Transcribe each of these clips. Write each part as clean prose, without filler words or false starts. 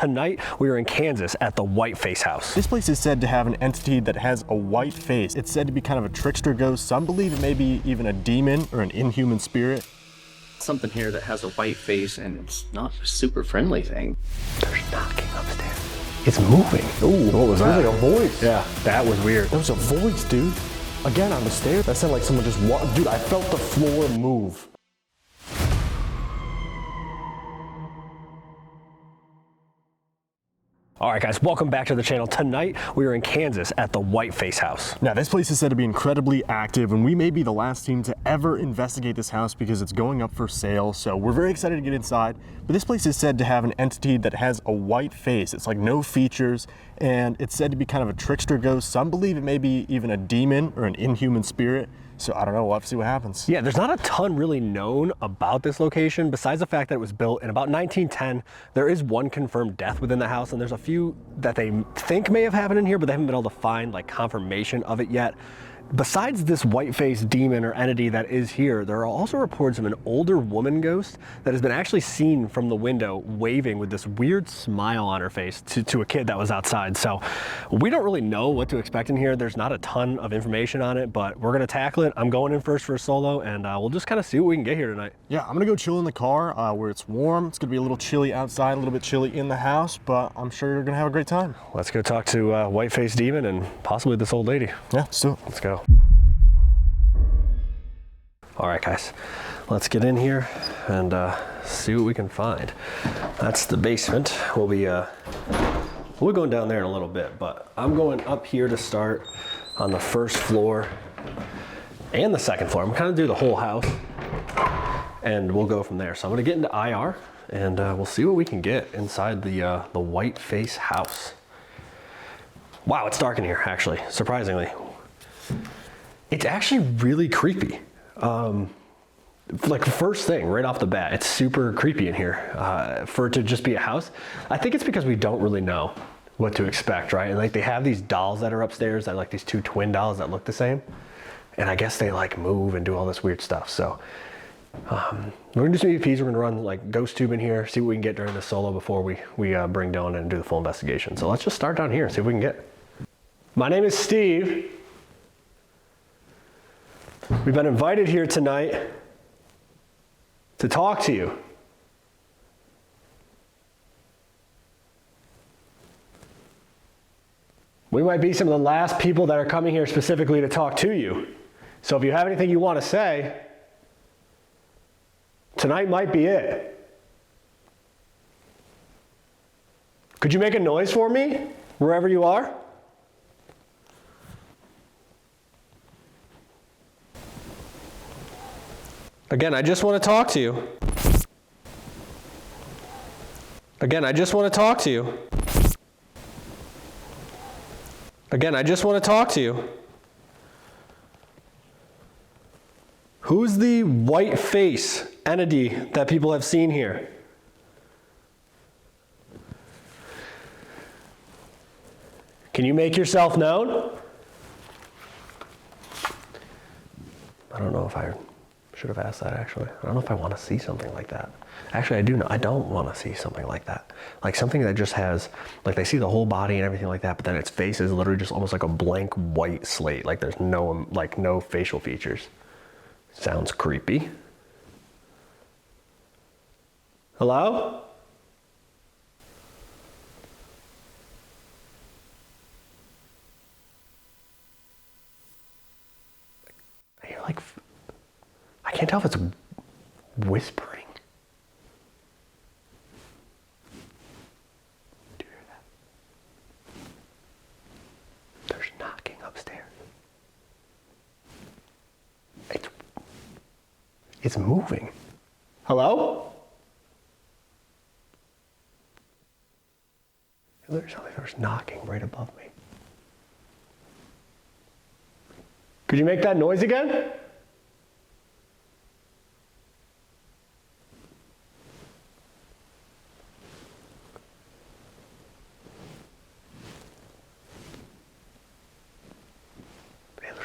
Tonight, we are in Kansas at the Whiteface house. This place is said to have an entity that has a white face. It's said to be kind of a trickster ghost. Some believe it may be even a demon or an inhuman spirit. Something here that has a white face and it's not a super friendly thing. There's knocking upstairs. It's moving. Ooh, what was that? It was like a voice. Yeah, that was weird. There was a voice, dude. Again, on the stairs. That sounded like someone just walked. Dude, I felt the floor move. All right, guys, welcome back to the channel. Tonight, we are in Kansas at the Whiteface house. Now, this place is said to be incredibly active, and we may be the last team to ever investigate this house because it's going up for sale. So we're very excited to get inside. But this place is said to have an entity that has a white face. It's like no features, and it's said to be kind of a trickster ghost. Some believe it may be even a demon or an inhuman spirit. So I don't know, we'll have to see what happens. Yeah, there's not a ton really known about this location besides the fact that it was built in about 1910. There is one confirmed death within the house, and there's a few that they think may have happened in here, but they haven't been able to find like confirmation of it yet. Besides this Whiteface demon or entity that is here, there are also reports of an older woman ghost that has been actually seen from the window waving with this weird smile on her face to a kid that was outside. So we don't really know what to expect in here. There's not a ton of information on it, but we're gonna tackle it. I'm going in first for a solo, and we'll just kind of see what we can get here tonight. Yeah, I'm gonna go chill in the car where it's warm. It's gonna be a little chilly outside, a little bit chilly in the house, but I'm sure you're gonna have a great time. Let's go talk to Whiteface Demon and possibly this old lady. Yeah, let's do it. Let's go. All right, guys, let's get in here and see what we can find. That's the basement. We'll be going down there in a little bit, but I'm going up here to start on the first floor and the second floor. I'm kind of do the whole house, and we'll go from there. So I'm gonna get into IR, and we'll see what we can get inside the Whiteface house. Wow, it's dark in here, actually, surprisingly. It's actually really creepy. Like first thing right off the bat, it's super creepy in here for it to just be a house. I think it's because we don't really know what to expect, right? And like they have these dolls that are upstairs that like these two twin dolls that look the same. And I guess they like move and do all this weird stuff. So we're gonna do some EVPs. We're gonna run like ghost tube in here, see what we can get during the solo before we bring Dylan in and do the full investigation. So let's just start down here and see what we can get. My name is Steve. We've been invited here tonight to talk to you. We might be some of the last people that are coming here specifically to talk to you. So if you have anything you want to say, tonight might be it. Could you make a noise for me, wherever you are? Again, I just want to talk to you. Again, I just want to talk to you. Again, I just want to talk to you. Who's the white face entity that people have seen here? Can you make yourself known? I don't know if I should have asked that, actually. I don't know if I want to see something like that. Actually, I do know. I don't want to see something like that. Like something that just has, like they see the whole body and everything like that, but then its face is literally just almost like a blank white slate. Like there's no facial features. Sounds creepy. Hello? I hear like, I can't tell if it's whispering. Do you hear that? There's knocking upstairs. It's moving. Hello? There's knocking right above me. Could you make that noise again?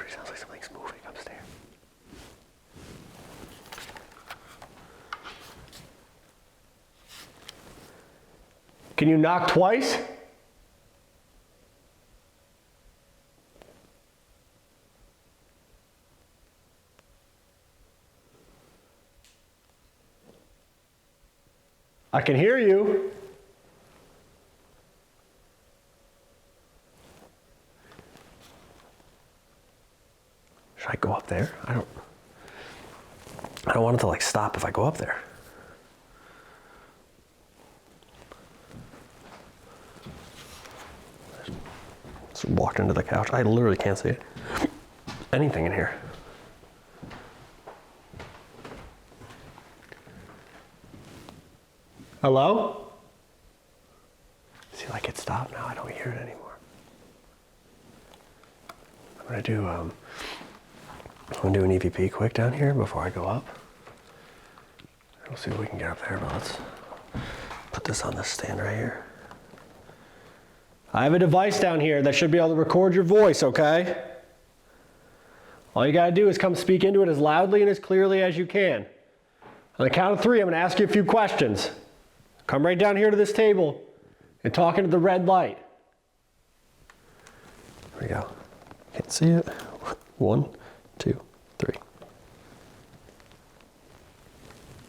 Sounds like something's moving upstairs. Can you knock twice? I can hear you. Should I go up there? I don't want it to like stop if I go up there. Just walked into the couch. I literally can't see anything in here. Hello? See, like it stopped now. I don't hear it anymore. I'm gonna do an EVP quick down here before I go up. We'll see what we can get up there, but let's put this on this stand right here. I have a device down here that should be able to record your voice, okay? All you gotta do is come speak into it as loudly and as clearly as you can. On the count of 3, I'm gonna ask you a few questions. Come right down here to this table and talk into the red light. There we go. Can't see it. 1, 2, 3.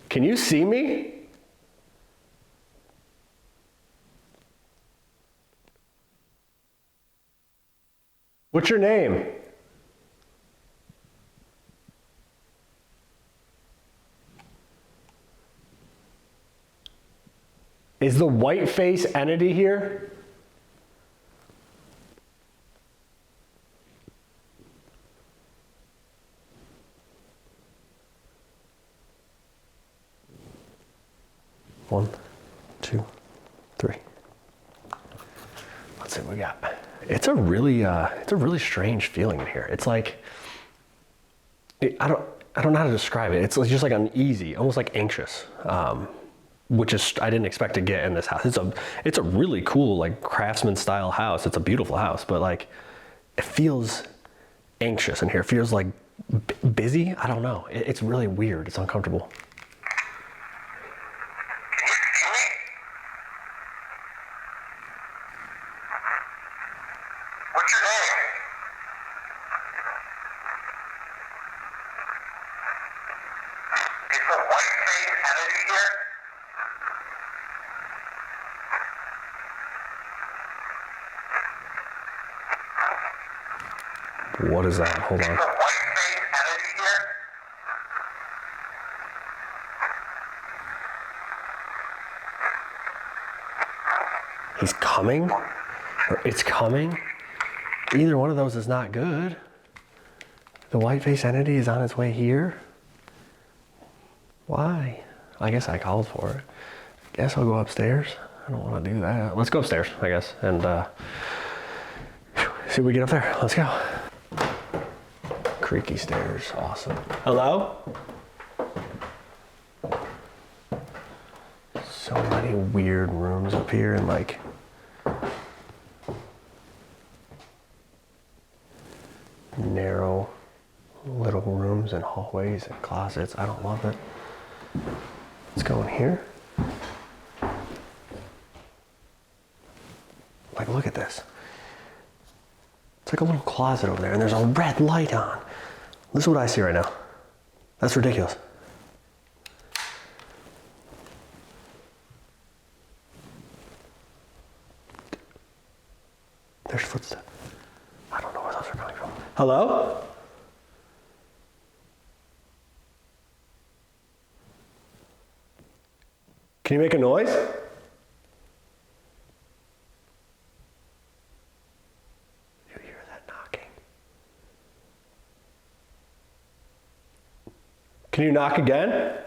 Can you see me? What's your name? Is the Whiteface entity here? One, 2, 3. Let's see what we got. It's a really strange feeling in here. It's like, I don't know how to describe it. It's just like uneasy, almost like anxious. Which is, I didn't expect to get in this house. It's a really cool, like, craftsman style house. It's a beautiful house, but like, it feels anxious in here. It feels like busy. I don't know. It's really weird. It's uncomfortable. What's your name? Is the Whiteface entity here? What is that? Hold Is on. the Whiteface entity here? He's coming? Or it's coming? Either one of those is not good. The Whiteface entity is on its way here? Why? I guess I called for it. I guess I'll go upstairs. I don't want to do that. Let's go upstairs, I guess, and see what we get up there. Let's go. Creaky stairs, awesome. Hello? So many weird rooms up here and like narrow little rooms and hallways and closets. I don't love it. Let's go in here. Like, look at this. It's like a little closet over there and there's a red light on. This is what I see right now. That's ridiculous. There's footsteps. I don't know where those are coming from. Hello? Can you make a noise? You hear that knocking? Can you knock again?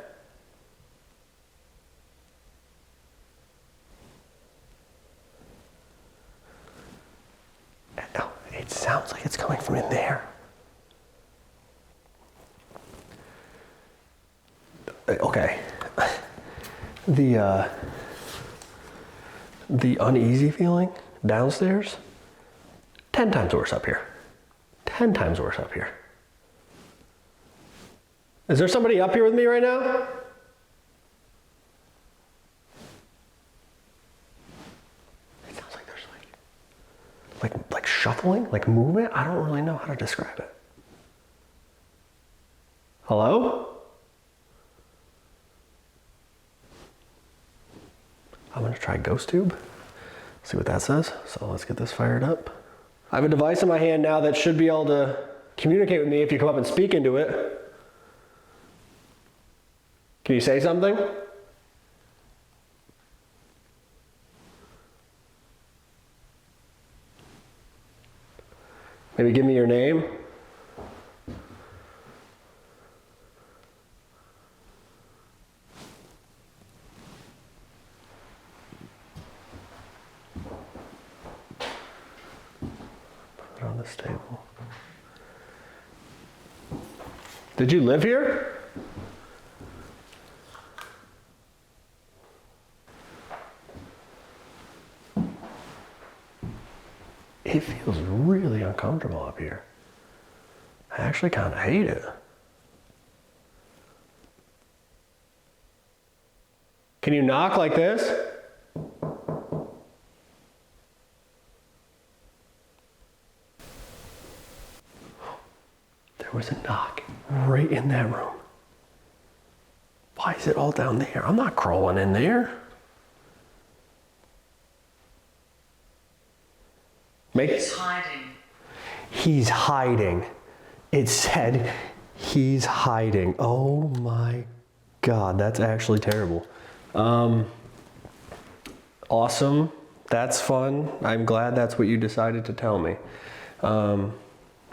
No, it sounds like it's coming from in there. Okay. The uneasy feeling downstairs, 10 times worse up here. 10 times worse up here. Is there somebody up here with me right now? like shuffling, like movement. I don't really know how to describe it. Hello? I'm gonna try Ghost Tube, see what that says. So let's get this fired up. I have a device in my hand now that should be able to communicate with me if you come up and speak into it. Can you say something? Maybe give me your name. Put it on this table. Did you live here? It feels really uncomfortable up here. I actually kind of hate it. Can you knock like this? There was a knock right in that room. Why is it all down there? I'm not crawling in there. He's hiding. He's hiding. It said he's hiding. Oh my God, that's actually terrible. Awesome. That's fun. I'm glad that's what you decided to tell me.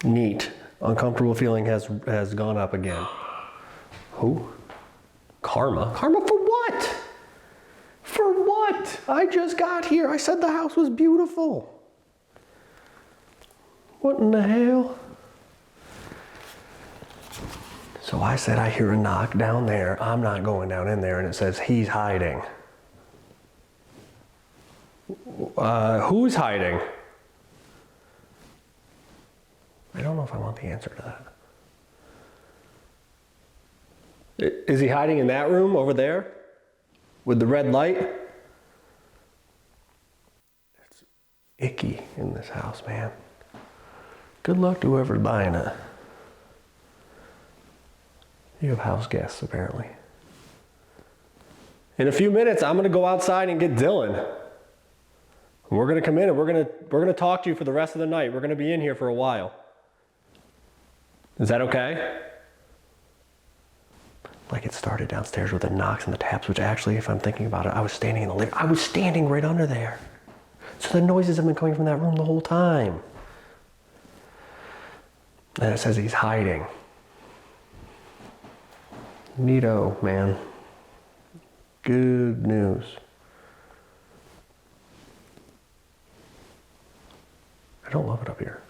Neat. Uncomfortable feeling has gone up again. Who? Karma? Karma for what? For what? I just got here. I said the house was beautiful. What in the hell? So I said I hear a knock down there. I'm not going down in there, and it says he's hiding. Who's hiding? I don't know if I want the answer to that. Is he hiding in that room over there with the red light? It's icky in this house, man. Good luck to whoever's buying it. You have house guests, apparently. In a few minutes, I'm gonna go outside and get Dylan. We're gonna come in and we're gonna talk to you for the rest of the night. We're gonna be in here for a while. Is that okay? Like it started downstairs with the knocks and the taps, which actually, if I'm thinking about it, I was standing in the living. I was standing right under there. So the noises have been coming from that room the whole time. And it says he's hiding. Neato, man. Good news. I don't love it up here.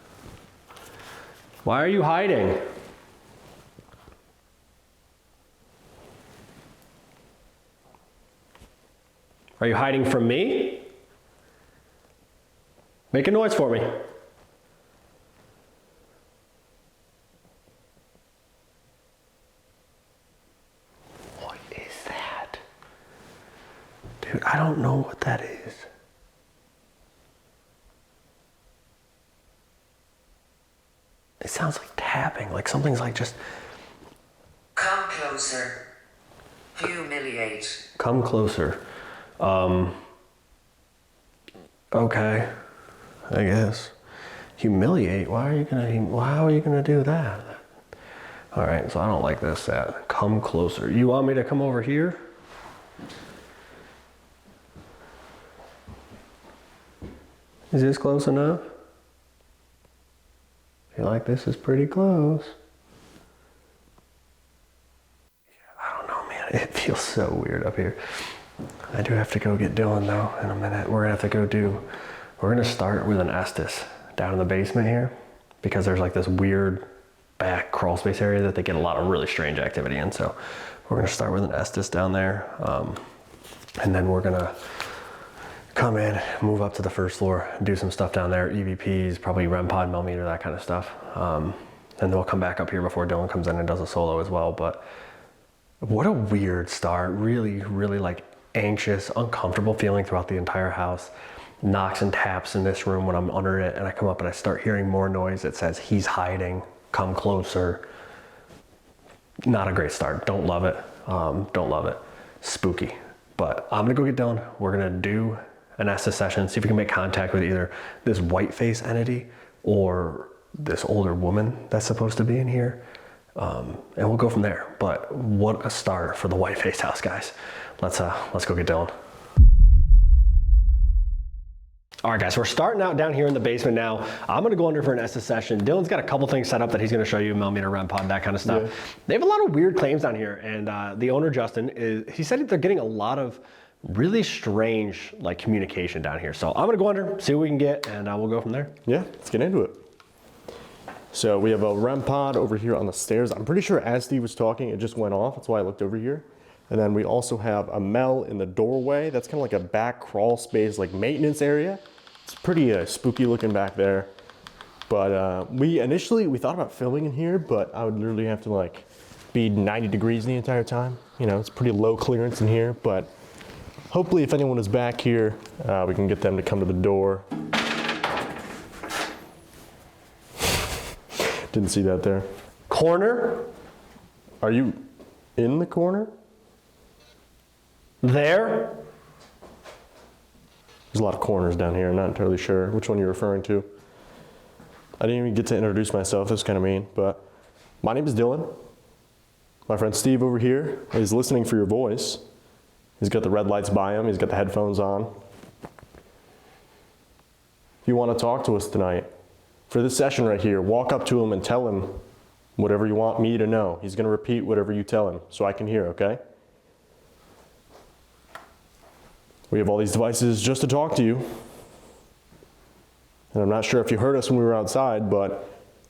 Why are you hiding? Are you hiding from me? Make a noise for me. What is that? Dude, I don't know what that is. It sounds like tapping, like something's like just... Come closer. Humiliate. Come closer. Okay, I guess. Humiliate? How are you gonna do that? All right, so I don't like this set. Come closer. You want me to come over here? Is this close enough? I feel like this is pretty close. I don't know, man. It feels so weird up here. I do have to go get Dylan though in a minute. We're gonna start with an Estes down in the basement here because there's like this weird back crawl space area that they get a lot of really strange activity in. So we're gonna start with an Estes down there. And then we're gonna come in, move up to the first floor, do some stuff down there, EVPs, probably REM pod, millimeter, that kind of stuff. And then we'll come back up here before Dylan comes in and does a solo as well. But what a weird start. Really, really like anxious, uncomfortable feeling throughout the entire house. knocks and taps in this room when I'm under it, and I come up and I start hearing more noise. It says, "He's hiding, come closer." Not a great start. Don't love it. Don't love it. Spooky. But I'm gonna go get Dylan. We're gonna do an Estes session, see if we can make contact with either this Whiteface entity or this older woman that's supposed to be in here. And we'll go from there. But what a start for the Whiteface house, guys. Let's go get Dylan. All right, guys, we're starting out down here in the basement now. I'm gonna go under for an Estes session. Dylan's got a couple things set up that he's gonna show you, millimeter REM pod, that kind of stuff. Yeah. They have a lot of weird claims down here, and the owner, Justin, he said that they're getting a lot of really strange like communication down here. So I'm gonna go under, see what we can get, and we'll go from there. Yeah, let's get into it. So we have a REM pod over here on the stairs. I'm pretty sure as Steve was talking, it just went off. That's why I looked over here. And then we also have a Mel in the doorway. That's kind of like a back crawl space, like maintenance area. It's pretty spooky looking back there. But we thought about filming in here, but I would literally have to like be 90 degrees the entire time. You know, it's pretty low clearance in here, but hopefully if anyone is back here, we can get them to come to the door. Didn't see that there. Corner? Are you in the corner? There? There's a lot of corners down here. I'm not entirely sure which one you're referring to. I didn't even get to introduce myself. That's kind of mean, but my name is Dylan. My friend Steve over here is listening for your voice. He's got the red lights by him. He's got the headphones on. If you want to talk to us tonight, for this session right here, walk up to him and tell him whatever you want me to know. He's going to repeat whatever you tell him so I can hear, okay? We have all these devices just to talk to you. And I'm not sure if you heard us when we were outside, but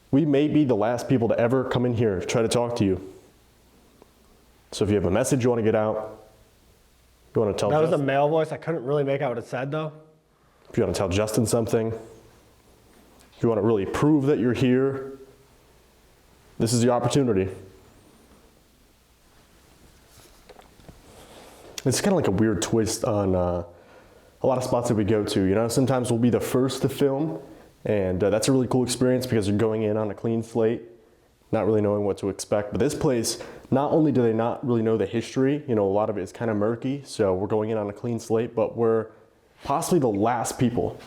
we may be the last people to ever come in here to try to talk to you. So if you have a message you want to get out, you want to tell That was Justin, a male voice. I couldn't really make out what it said though. if you want to tell Justin something, if you want to really prove that you're here, this is your opportunity. It's kind of like a weird twist on a lot of spots that we go to. You know, sometimes we'll be the first to film, and that's a really cool experience because you're going in on a clean slate, not really knowing what to expect. But this place, not only do they not really know the history, you know, a lot of it is kind of murky, so we're going in on a clean slate, but we're possibly the last people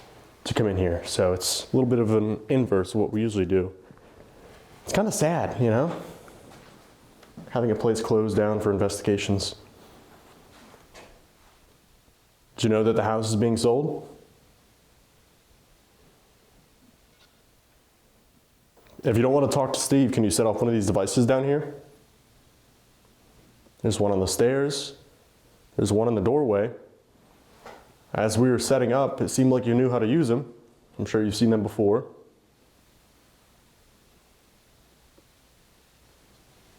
to come in here. So it's a little bit of an inverse of what we usually do. It's kind of sad, you know, having a place closed down for investigations. Did you know that the house is being sold? If you don't want to talk to Steve, can you set off one of these devices down here? There's one on the stairs. There's one in the doorway. As we were setting up, it seemed like you knew how to use them. I'm sure you've seen them before.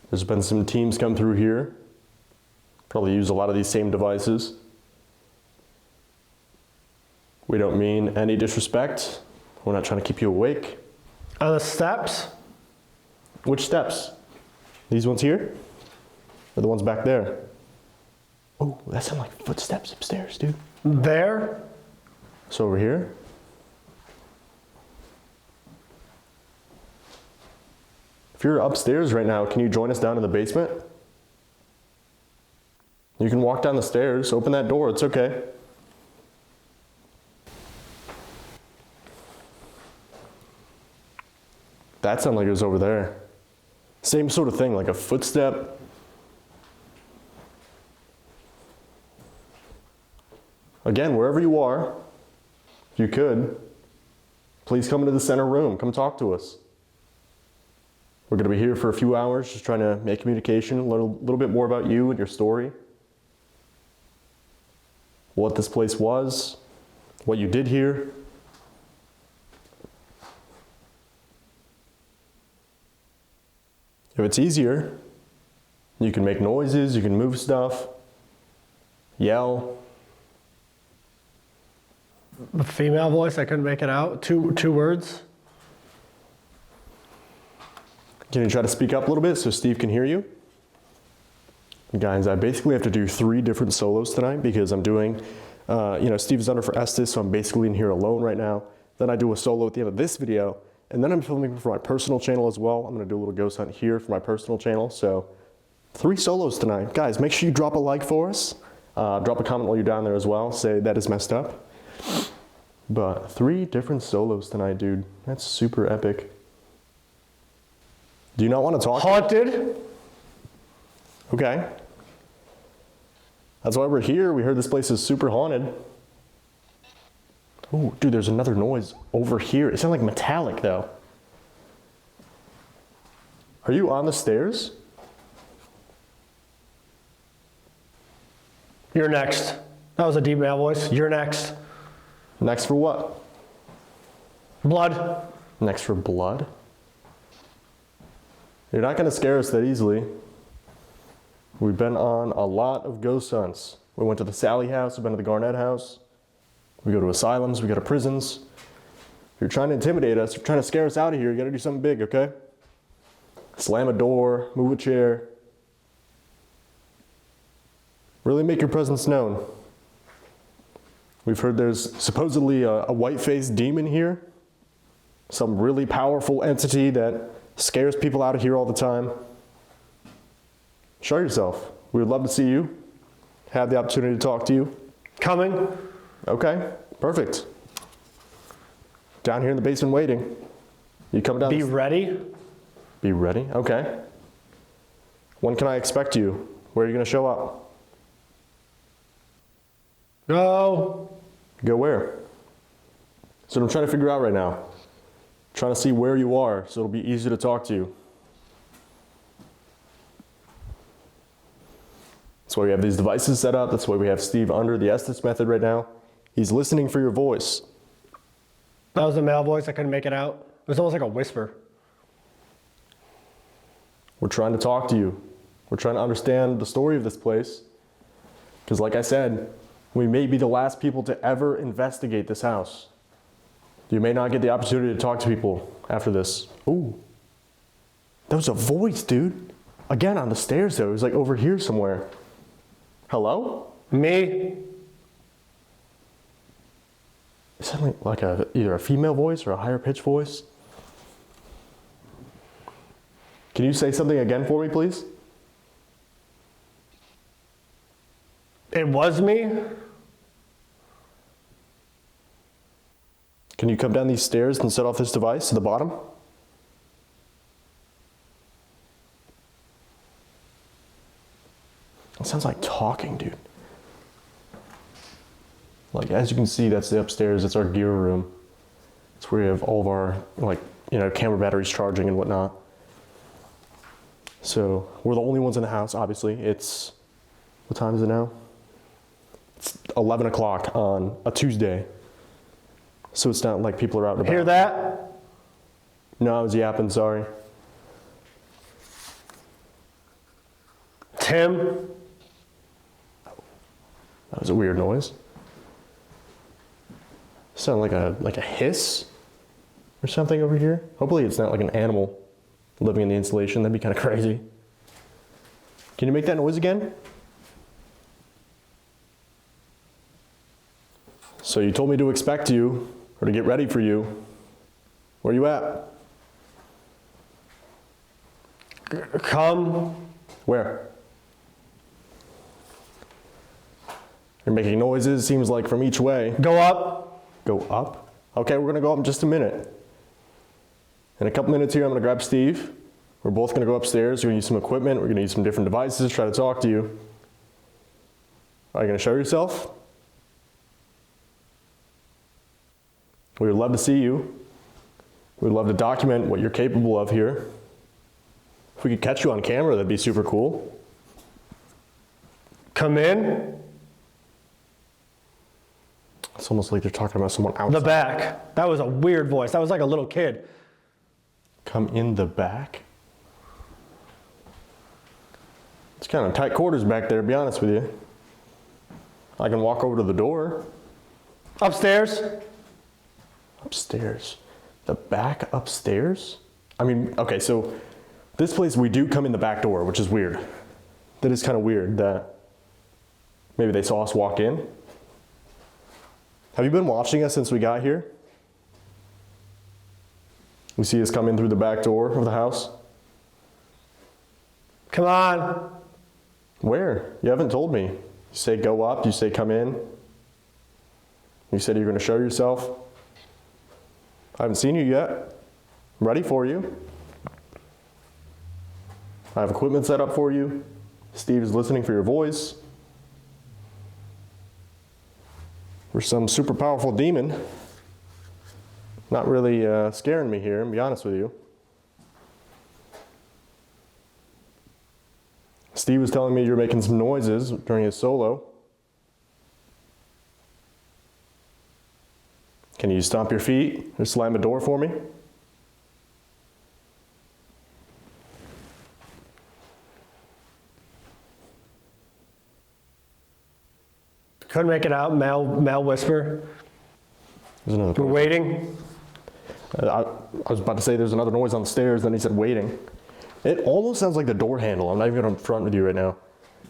There's been some teams come through here. Probably use a lot of these same devices. We don't mean any disrespect. We're not trying to keep you awake. On the steps? Which steps? These ones here? Or the ones back there? Oh, that sounds like footsteps upstairs, dude. There? So over here? If you're upstairs right now, can you join us down in the basement? You can walk down the stairs, open that door, it's okay. That sounded like it was over there. Same sort of thing, like a footstep. Again, wherever you are, if you could, please come into the center room. Come talk to us. We're going to be here for a few hours, just trying to make communication, a little bit more about you and your story. What this place was, what you did here. If it's easier, you can make noises, you can move stuff, yell. A female voice, I couldn't make it out. Two words. Can you try to speak up a little bit so Steve can hear you? Guys, I basically have to do 3 different solos tonight because I'm doing Steve is under for Estes, so I'm basically in here alone right now. Then I do a solo at the end of this video, and then I'm filming for my personal channel as well. I'm gonna do a little ghost hunt here for my personal channel, so 3 solos tonight. Guys, make sure you drop a like for us. Drop a comment while you're down there as well. Say that is messed up. But 3 different solos tonight, dude. That's super epic. Do you not want to talk? Haunted. Okay. That's why we're here. We heard this place is super haunted. Oh, dude, there's another noise over here. It sounds like metallic, though. Are you on the stairs? You're next. That was a deep male voice. You're next. Next for what? Blood. Next for blood? You're not going to scare us that easily. We've been on a lot of ghost hunts. We went to the Sally house, we've been to the Garnett house. We go to asylums, we go to prisons. If you're trying to intimidate us, if you're trying to scare us out of here, you got to do something big, okay? Slam a door, move a chair. Really make your presence known. We've heard there's supposedly a Whiteface Demon here. Some really powerful entity that scares people out of here all the time. Show yourself. We would love to see you. Have the opportunity to talk to you. Coming. Okay, perfect. Down here in the basement waiting. You come down. Be ready. Be ready, okay. When can I expect you? Where are you gonna show up? Go. Go where? So I'm trying to figure out right now. Trying to see where you are so it'll be easier to talk to you. That's why we have these devices set up. That's why we have Steve under the Estes method right now. He's listening for your voice. That was a male voice. I couldn't make it out. It was almost like a whisper. We're trying to talk to you. We're trying to understand the story of this place. Because like I said, we may be the last people to ever investigate this house. You may not get the opportunity to talk to people after this. Ooh, that was a voice, dude. Again, on the stairs though, it was like over here somewhere. Hello? Me. It sounded like either a female voice or a higher pitched voice. Can you say something again for me, please? It was me. Can you come down these stairs and set off this device to the bottom? It sounds like talking, dude. Like, as you can see, that's the upstairs, that's our gear room. It's where we have all of our, camera batteries charging and whatnot. So, we're the only ones in the house, obviously. It's, what time is it now? It's 11 o'clock on a Tuesday. So it's not like people are out and about. Hear that? No, I was yapping, sorry. Tim. That was a weird noise. Sounded like a hiss or something over here. Hopefully it's not like an animal living in the insulation. That'd be kind of crazy. Can you make that noise again? So you told me to expect you, or to get ready for you. Where are you at? Come. Where? You're making noises, seems like from each way. Go up. Go up? Okay, we're gonna go up in just a minute. In a couple minutes here, I'm gonna grab Steve. We're both gonna go upstairs. We're gonna use some equipment. We're gonna use some different devices, try to talk to you. Are you gonna show yourself? We would love to see you. We'd love to document what you're capable of here. If we could catch you on camera, that'd be super cool. Come in. It's almost like they're talking about someone outside. The back. That was a weird voice. That was like a little kid. Come in the back? It's kind of tight quarters back there, to be honest with you. I can walk over to the door. Upstairs. Upstairs. The back upstairs? I mean, okay, so this place we do come in the back door, which is weird. That is kind of weird that maybe they saw us walk in. Have you been watching us since we got here? We see us come in through the back door of the house. Come on. Where? You haven't told me. You say go up, you say come in. You said you're going to show yourself. I haven't seen you yet. I'm ready for you. I have equipment set up for you. Steve is listening for your voice. We're some super powerful demon. Not really scaring me here, to be honest with you. Steve was telling me you're making some noises during his solo. Can you stomp your feet or slam a door for me? Couldn't make it out. Male whisper. There's another We're waiting. I was about to say there's another noise on the stairs, then he said waiting. It almost sounds like the door handle. I'm not even going to front with you right now.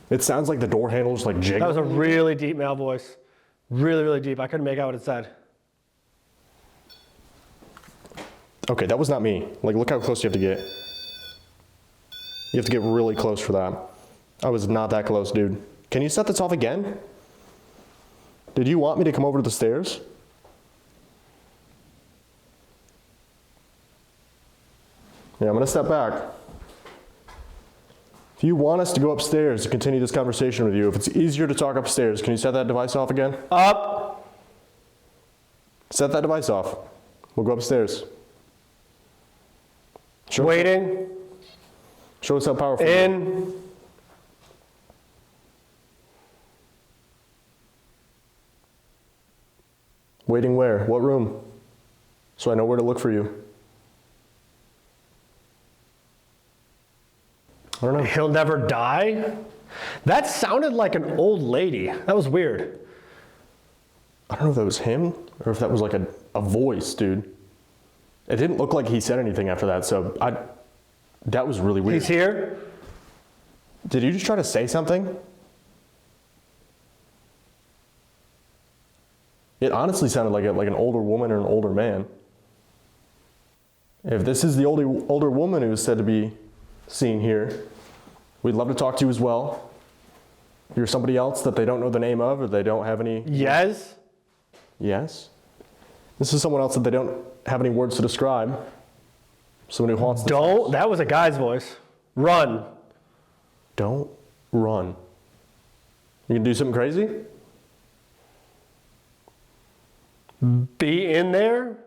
It sounds like the door handle just like jiggling. That was a really deep male voice. Really, really deep. I couldn't make out what it said. Okay, that was not me. Like, look how close you have to get. You have to get really close for that. I was not that close, dude. Can you set this off again? Did you want me to come over to the stairs? Yeah, I'm gonna step back. If you want us to go upstairs to continue this conversation with you, if it's easier to talk upstairs, can you set that device off again? Up. Set that device off. We'll go upstairs. Waiting. Show us how powerful you are. In. Waiting where? What room? So I know where to look for you. I don't know. He'll never die? That sounded like an old lady. That was weird. I don't know if that was him or if that was like a voice, dude. It didn't look like he said anything after that, so that was really weird. He's here. Did you just try to say something? It honestly sounded like an older woman or an older man. If this is the older woman who is said to be seen here, we'd love to talk to you as well. You're somebody else that they don't know the name of or they don't have any... Yes. Yes? This is someone else that they don't have any words to describe. Someone who haunts the... Don't. That was a guy's voice. Run. Don't run. You can do something crazy? Be in there.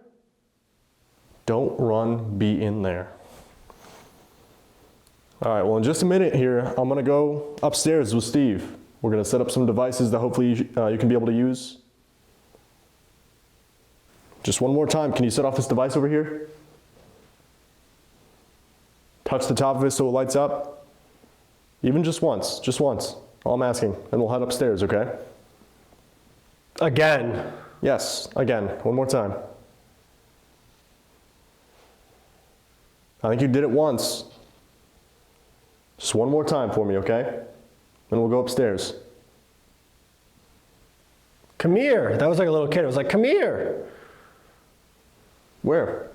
Don't run, be in there. All right, well, in just a minute here, I'm gonna go upstairs with Steve. We're gonna set up some devices that hopefully you can be able to use. Just one more time, can you set off this device over here? Touch the top of it so it lights up. Even just once, all I'm asking, and we'll head upstairs, okay? Again. Yes, again, one more time. I think you did it once. Just one more time for me, okay? Then we'll go upstairs. Come here. That was like a little kid. It was like, come here. Where?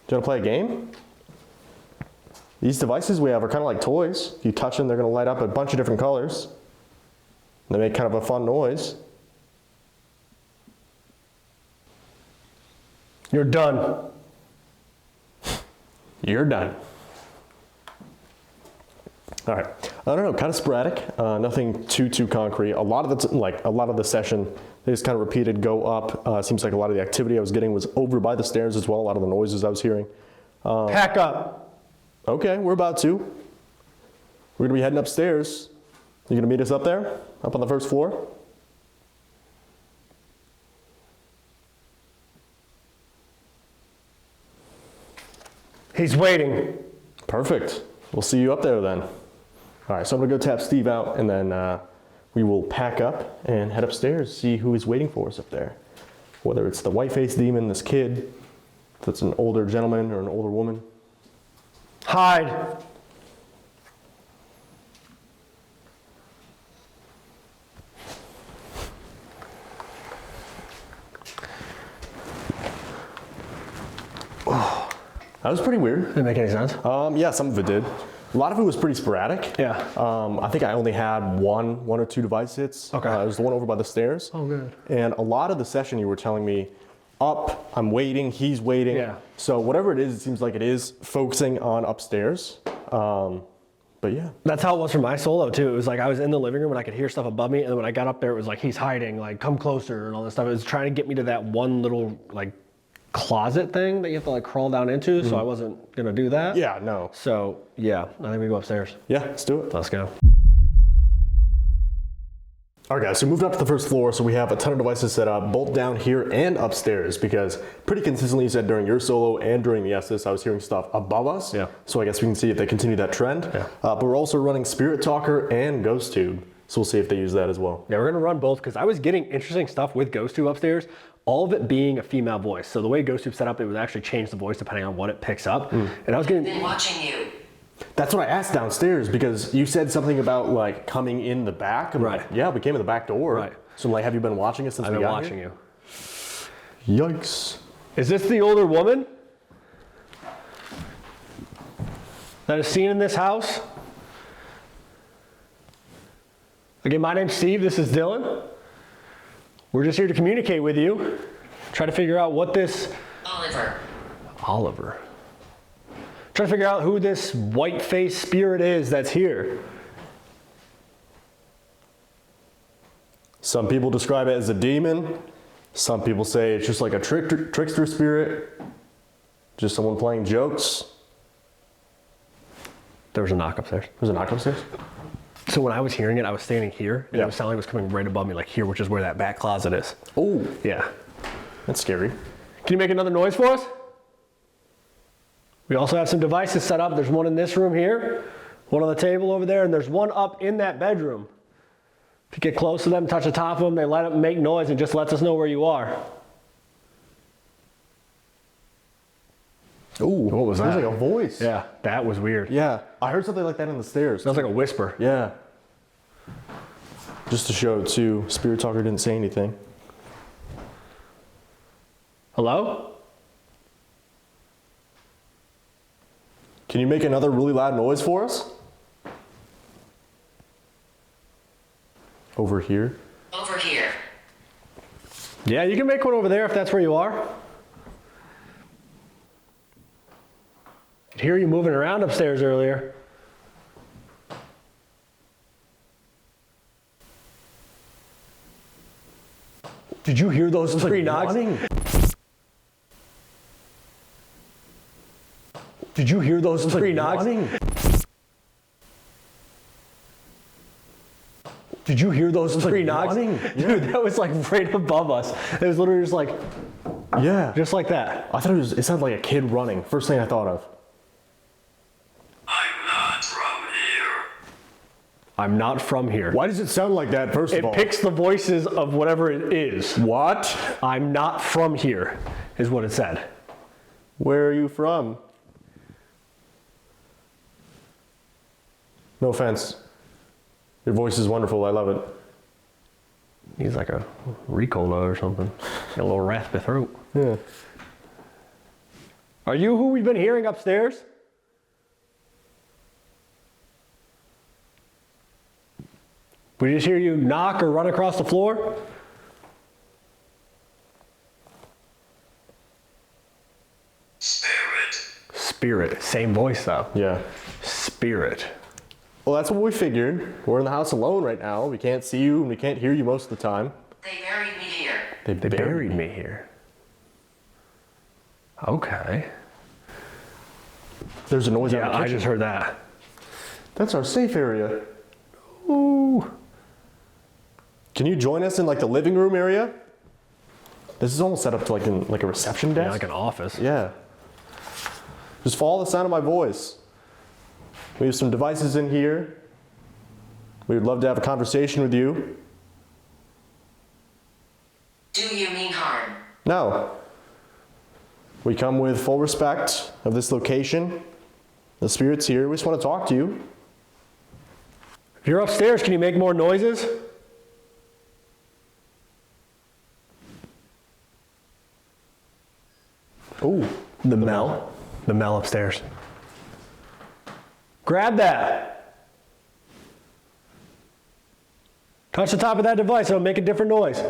Do you want to play a game? These devices we have are kind of like toys. If you touch them, they're going to light up a bunch of different colors. They make kind of a fun noise. You're done. You're done. All right. I don't know, kind of sporadic. Nothing too concrete. A lot of the session, they just kind of repeated, go up. Seems like a lot of the activity I was getting was over by the stairs as well. A lot of the noises I was hearing. Pack up. Okay, we're about to. We're gonna be heading upstairs. You gonna meet us up there, up on the first floor? He's waiting. Perfect. We'll see you up there then. All right, so I'm gonna go tap Steve out and then we will pack up and head upstairs, see who is waiting for us up there. Whether it's the Whiteface Demon, this kid, if it's an older gentleman or an older woman. Hide. That was pretty weird. Didn't make any sense. Yeah, some of it did. A lot of it was pretty sporadic. Yeah. I think I only had one or two device hits. Okay. It was the one over by the stairs. Oh, good. And a lot of the session you were telling me, up, I'm waiting, he's waiting. Yeah. So whatever it seems like it is focusing on upstairs. But yeah. That's how it was for my solo too. It was like I was in the living room and I could hear stuff above me, and then when I got up there, it was like he's hiding, like come closer and all this stuff. It was trying to get me to that one little like closet thing that you have to like crawl down into. So I wasn't gonna do that. Yeah, no. So yeah, I think we go upstairs. Yeah, let's do it. Let's go. All right, guys, so we moved up to the first floor, so we have a ton of devices set up, both down here and upstairs, because pretty consistently you said during your solo and during the Estes, I was hearing stuff above us. Yeah. So I guess we can see if they continue that trend. Yeah. But we're also running Spirit Talker and Ghost Tube, so we'll see if they use that as well. Yeah, we're gonna run both because I was getting interesting stuff with Ghost Tube upstairs, all of it being a female voice. So the way Ghost Tube set up, it would actually change the voice depending on what it picks up. And I was getting, Been watching you. That's what I asked downstairs, because you said something about like coming in the back. I'm Right. like, yeah, we came in the back door. Right. So I'm like, have you been watching us since I've we been got watching here? you. Yikes. Is this the older woman that is seen in this house? Again, my name's Steve, this is Dylan. We're just here to communicate with you, try to figure out what this Oliver. Try to figure out who this white-faced spirit is that's here. Some people describe it as a demon. Some people say it's just like a trickster spirit. Just someone playing jokes. There was a knock upstairs. There's a knock upstairs? So when I was hearing it, I was standing here, and Yeah. it was sounding like it was coming right above me, like here, which is where that back closet is. Oh, Yeah. that's scary. Can you make another noise for us? We also have some devices set up. There's one in this room here, one on the table over there, and there's one up in that bedroom. If you get close to them, touch the top of them, they light up and make noise and just lets us know where you are. Ooh, what was It that? was like a voice. Yeah, that was weird. Yeah, I heard something like that in the stairs. Sounds like a whisper. Yeah. Just to show too, Spirit Talker didn't say anything. Hello? Can you make another really loud noise for us? Over here? Over here. Yeah, you can make one over there if that's where you are. I could hear you moving around upstairs earlier. Did you hear those three knocks? Did you hear those three knocks? Did you hear those three knocks? Dude, that was like right above us. It was literally just like, Yeah. just like that. I thought it sounded like a kid running. First thing I thought of. I'm not from here. I'm not from here. Why does it sound like that, first of It all? picks the voices of whatever it is. What? I'm not from here, is what it said. Where are you from? No offense. Your voice is wonderful. I love it. He's like a Ricola or something. Got a little raspy throat. Yeah. Are you who we've been hearing upstairs? We just hear you knock or run across the floor? Spirit. Same voice though. Yeah. Spirit. Well, that's what we figured. We're in the house alone right now. We can't see you and we can't hear you most of the time. They buried me here. They Buried me here. Okay. There's a noise out Yeah, in the I kitchen. just heard that. That's our safe area. Ooh. Can you join us in like the living room area? This is almost set up to like a reception Yeah, desk. like an office. Yeah. Just follow the sound of my voice. We have some devices in here. We would love to have a conversation with you. Do you mean harm? No. We come with full respect of this location. The spirit's here. We just want to talk to you. If you're upstairs, can you make more noises? Ooh. The Mel. The Mel upstairs. Grab that. Touch the top of that device, it'll make a different noise.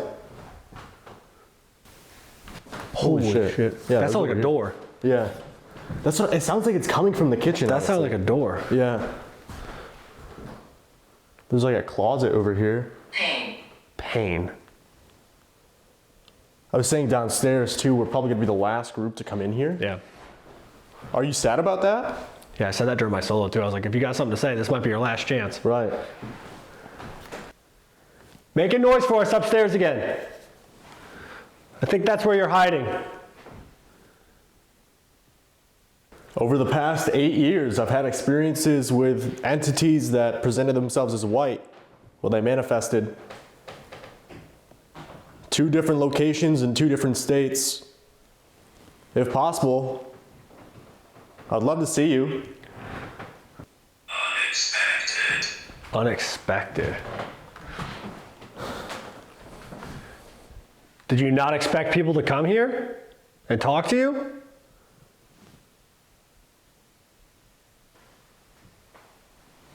Holy shit. that Yeah, sounds like a door. Yeah. That's what, it sounds like it's coming from the kitchen. That sounds like a door. Yeah. There's like a closet over here. Pain. I was saying downstairs too, we're probably gonna be the last group to come in here. Yeah. Are you sad about that? Yeah, I said that during my solo too. I was like, if you got something to say, this might be your last chance. Right. Make a noise for us upstairs again. I think that's where you're hiding. Over the past 8 years, I've had experiences with entities that presented themselves as white. Well, they manifested 2 different locations in 2 different states. If possible, I'd love to see you. Unexpected. Did you not expect people to come here and talk to you?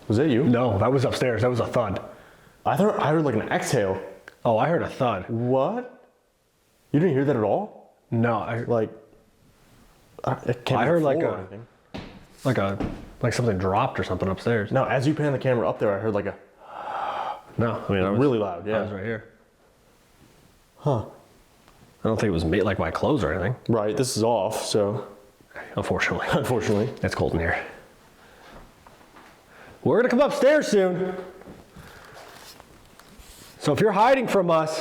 Was that you? No, that was upstairs. That was a thud. I heard like an exhale. Oh, I heard a thud. What? You didn't hear that at all? No, Like, it can't I be heard a like floor or a, anything. like something dropped or something upstairs. No, as you pan the camera up there, I heard like a No, I mean, I was really loud. I Yeah. was right here. Huh. I don't think it was me, like my clothes or anything. Right. This is off, so Unfortunately, unfortunately. it's cold in here. We're gonna come upstairs soon. So if you're hiding from us,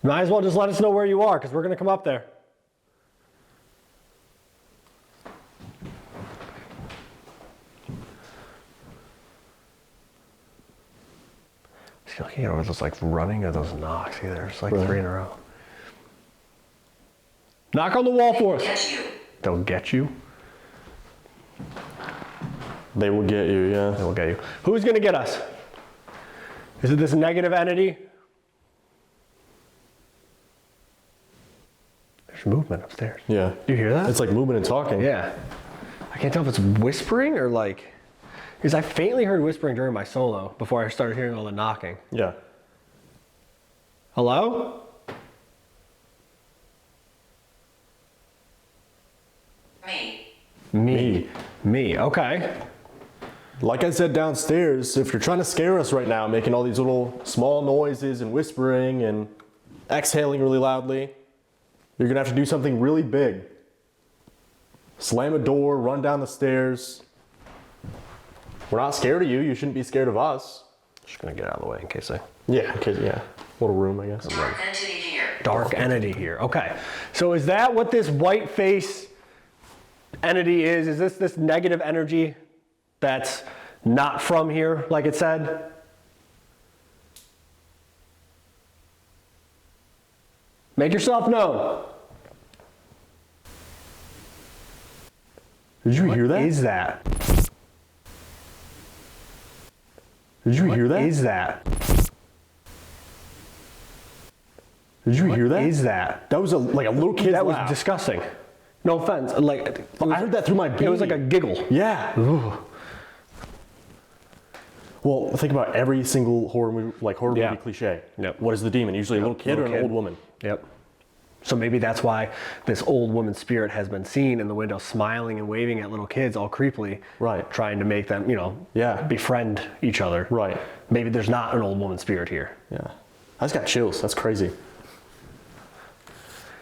might as well just let us know where you are, because we're gonna come up there. I can't get over those like running or those knocks either. It's like 3 in a row. Knock on the wall for us. Get you. They'll get you. They will get you, yeah. They will get you. Who's gonna get us? Is it this negative entity? There's movement upstairs. Yeah. Do you hear that? It's like moving and talking. Yeah. I can't tell if it's whispering or like, because I faintly heard whispering during my solo before I started hearing all the knocking. Yeah. Hello? Me, okay. Like I said downstairs, if you're trying to scare us right now, making all these little small noises and whispering and exhaling really loudly, you're gonna have to do something really big. Slam a door, run down the stairs. We're not scared of you. You shouldn't be scared of us. Just gonna get out of the way in case I... Yeah, okay, yeah. Little room, I guess. Dark entity here. Dark entity here, okay. So is that what this white face entity is? Is this negative energy that's not from here, like it said? Make yourself known. Did you hear that? What is that? Did you hear that? Is that? Did you hear that? Is that? That was like a little kid's That was laugh. disgusting. No offense. Like it was, I heard that through my It was like a giggle. Yeah. Well, think about every single horror movie, Yeah. movie cliche. Yep. What is the demon? Usually a little kid or an old woman. Yep. So maybe that's why this old woman's spirit has been seen in the window smiling and waving at little kids all creepily. Right. Trying to make them, Yeah. befriend each other. Right. Maybe there's not an old woman spirit here. Yeah. I just got chills. That's crazy.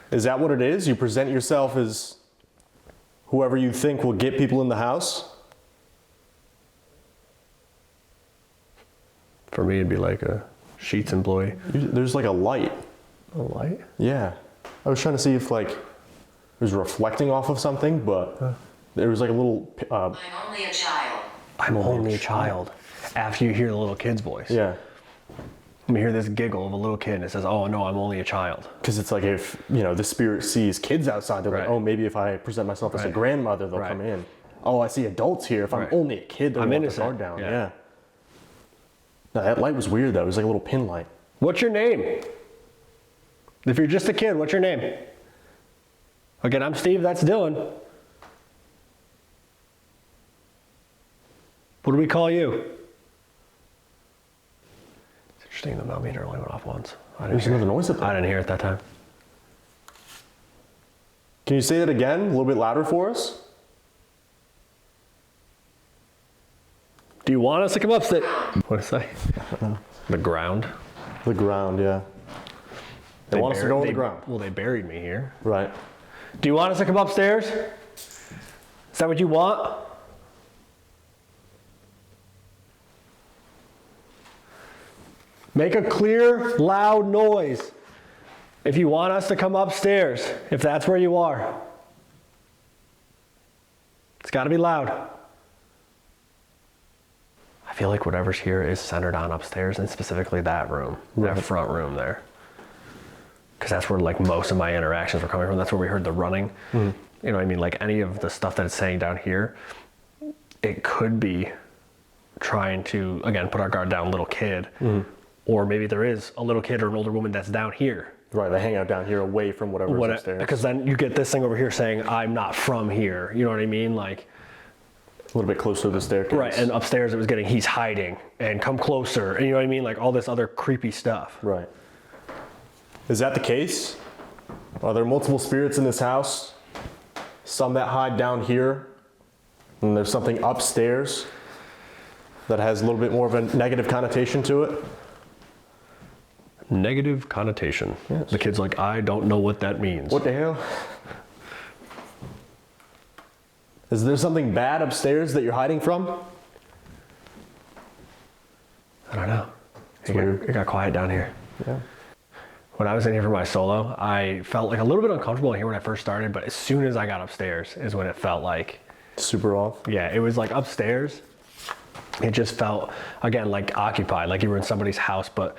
Is that what it is? You present yourself as whoever you think will get people in the house? For me, it'd be like a Sheets employee. There's like a light. A light? Yeah. I was trying to see if it was reflecting off of something, but there was like a little, I'm only a child. I'm only a child. After you hear the little kid's voice. yeah. You hear this giggle of a little kid and it says, oh no, I'm only a child. Because it's like if, the spirit sees kids outside, they're Right. like, oh, maybe if I present myself as a Right. grandmother, they'll Right. come in. Oh, I see adults here. If I'm Right. only a kid, they'll I'm let the innocent. guard down. Yeah. Yeah. No, that light was weird though. It was like a little pin light. What's your name? If you're just a kid, what's your name? Again, I'm Steve, that's Dylan. What do we call you? It's interesting, the millimeter only went off once. There's another noise up there. I didn't hear it that time. Can you say that again, a little bit louder for us? Do you want us to come upstairs? What did it say? The ground. The ground, yeah. They want us to go on the ground. Well, they buried me here. Right. Do you want us to come upstairs? Is that what you want? Make a clear, loud noise if you want us to come upstairs, if that's where you are. It's got to be loud. I feel like whatever's here is centered on upstairs, and specifically that room, that front room there. Because that's where like most of my interactions were coming from. That's where we heard the running. You know what I mean? Like any of the stuff that it's saying down here, it could be trying to, again, put our guard down, little kid. Or maybe there is a little kid or an older woman that's down here. Right, they hang out down here away from whatever's upstairs. Because then you get this thing over here saying, I'm not from here. You know what I mean? Like, a little bit closer to the staircase. right, and upstairs it was getting, he's hiding, and come closer, and you know what I mean? Like all this other creepy stuff. Right. Is that the case? Are there multiple spirits in this house? Some that hide down here, and there's something upstairs that has a little bit more of a negative connotation to it? Negative connotation. Yes. The kid's like, I don't know what that means. What the hell? Is there something bad upstairs that you're hiding from? I don't know. weird. It got quiet down here. Yeah. When I was in here for my solo, I felt like a little bit uncomfortable in here when I first started, but as soon as I got upstairs is when it felt like, Super off. yeah, it was like upstairs. It just felt, again, like occupied, like you were in somebody's house, but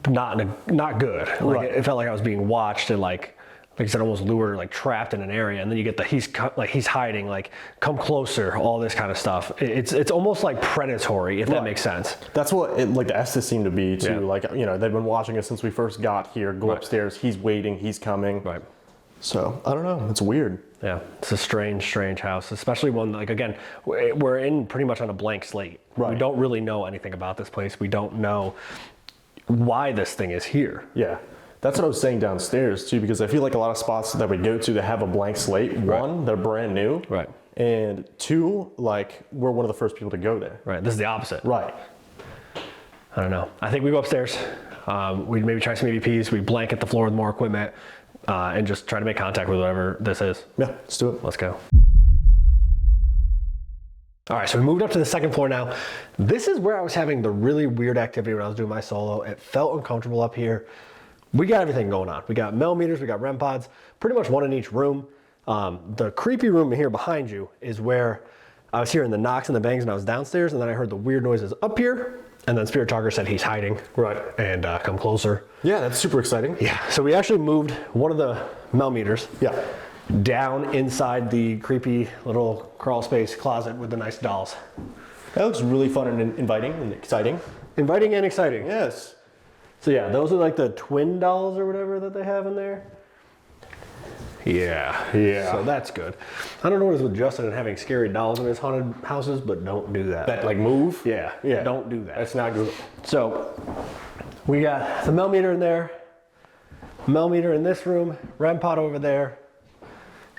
not good. Like Right. it felt like I was being watched and like I said, almost lured or like trapped in an area. And then you get the he's hiding, like come closer, all this kind of stuff. It's almost like predatory, if that makes sense. That's what like the Estes seemed to be too. Yeah. Like, you know, they've been watching us since we first got here. Go upstairs, he's waiting, he's coming. Right. So I don't know. It's weird. Yeah, it's a strange house, especially one, like, again, we're in pretty much on a blank slate. Right. We don't really know anything about this place. We don't know why this thing is here. Yeah. That's what I was saying downstairs too, because I feel like a lot of spots that we go to that have a blank slate, one, they're brand new. Right. And two, like we're one of the first people to go there. Right, this is the opposite. Right. I don't know. I think we go upstairs. We maybe try some EVPs. We blanket the floor with more equipment and just try to make contact with whatever this is. Yeah, let's do it. Let's go. All right, so we moved up to the second floor now. This is where I was having the really weird activity when I was doing my solo. It felt uncomfortable up here. We got everything going on. We got millimeters, we got REM pods, pretty much one in each room. The creepy room here behind you is where I was hearing the knocks and the bangs and I was downstairs, and then I heard the weird noises up here, and then Spirit Talker said he's hiding. Right. And come closer. Yeah, that's super exciting. Yeah, so we actually moved one of the millimeters Yeah. down inside the creepy little crawl space closet with the nice dolls. That looks really fun and inviting and exciting. Inviting and exciting. Yes. So yeah, those are like the twin dolls or whatever that they have in there. Yeah. So that's good. I don't know what it is with Justin and having scary dolls in his haunted houses, but don't do that. That like move? Yeah. Don't do that. That's not good. So we got the millimeter in there, millimeter in this room, REM pod over there,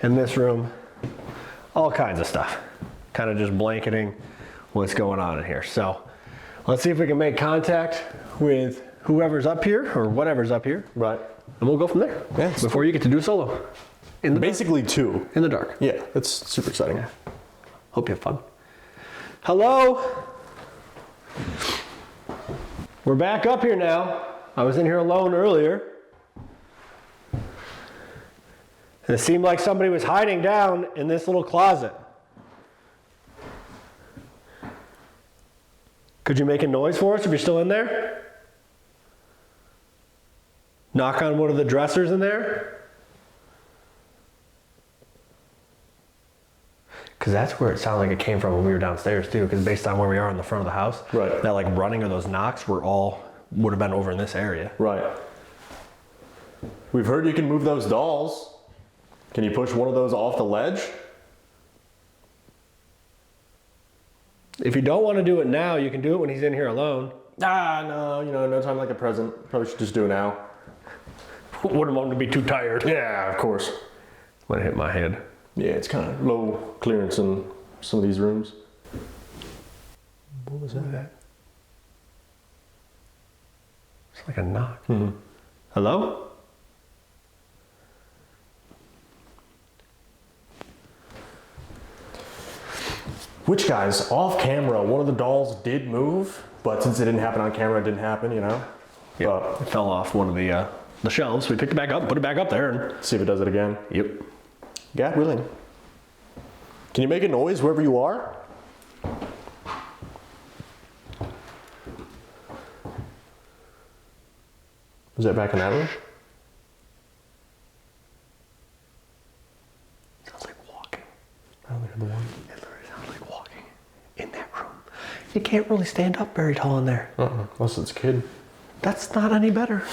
in this room, all kinds of stuff. Kind of just blanketing what's going on in here. So let's see if we can make contact with whoever's up here or whatever's up here. Right. And we'll go from there. Yeah, Before you get to do solo. In the Basically two. in the dark. Yeah, that's super exciting. Yeah. Hope you have fun. Hello? We're back up here now. I was in here alone earlier. And it seemed like somebody was hiding down in this little closet. Could you make a noise for us if you're still in there? Knock on one of the dressers in there? Because that's where it sounded like it came from when we were downstairs too, because based on where we are in the front of the house, Right. that like running of those knocks would have been over in this area. Right. We've heard you can move those dolls. Can you push one of those off the ledge? If you don't want to do it now, you can do it when he's in here alone. No, no time like the present. Probably should just do it now. Wouldn't want him to be too tired. Yeah, of course. Might hit my head. Yeah, it's kind of low clearance in some of these rooms. What was that? It's like a knock. Hello? Which, guys, off camera, one of the dolls did move, but since it didn't happen on camera, it didn't happen, you know? Yeah, it fell off one of the shelves. We picked it back up, put it back up there, and See if it does it again. yep. God willing. Can you make a noise wherever you are? Was that back in that room? Sounds like walking. I only heard the one. It literally sounds like walking in that room. You can't really stand up very tall in there. Unless it's a kid. That's not any better.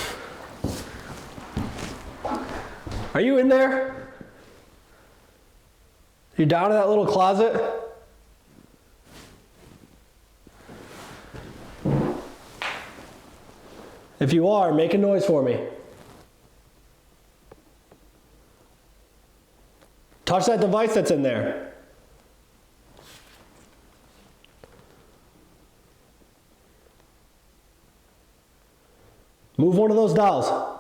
Are you in there? You down in that little closet? If you are, make a noise for me. Touch that device that's in there. Move one of those dolls.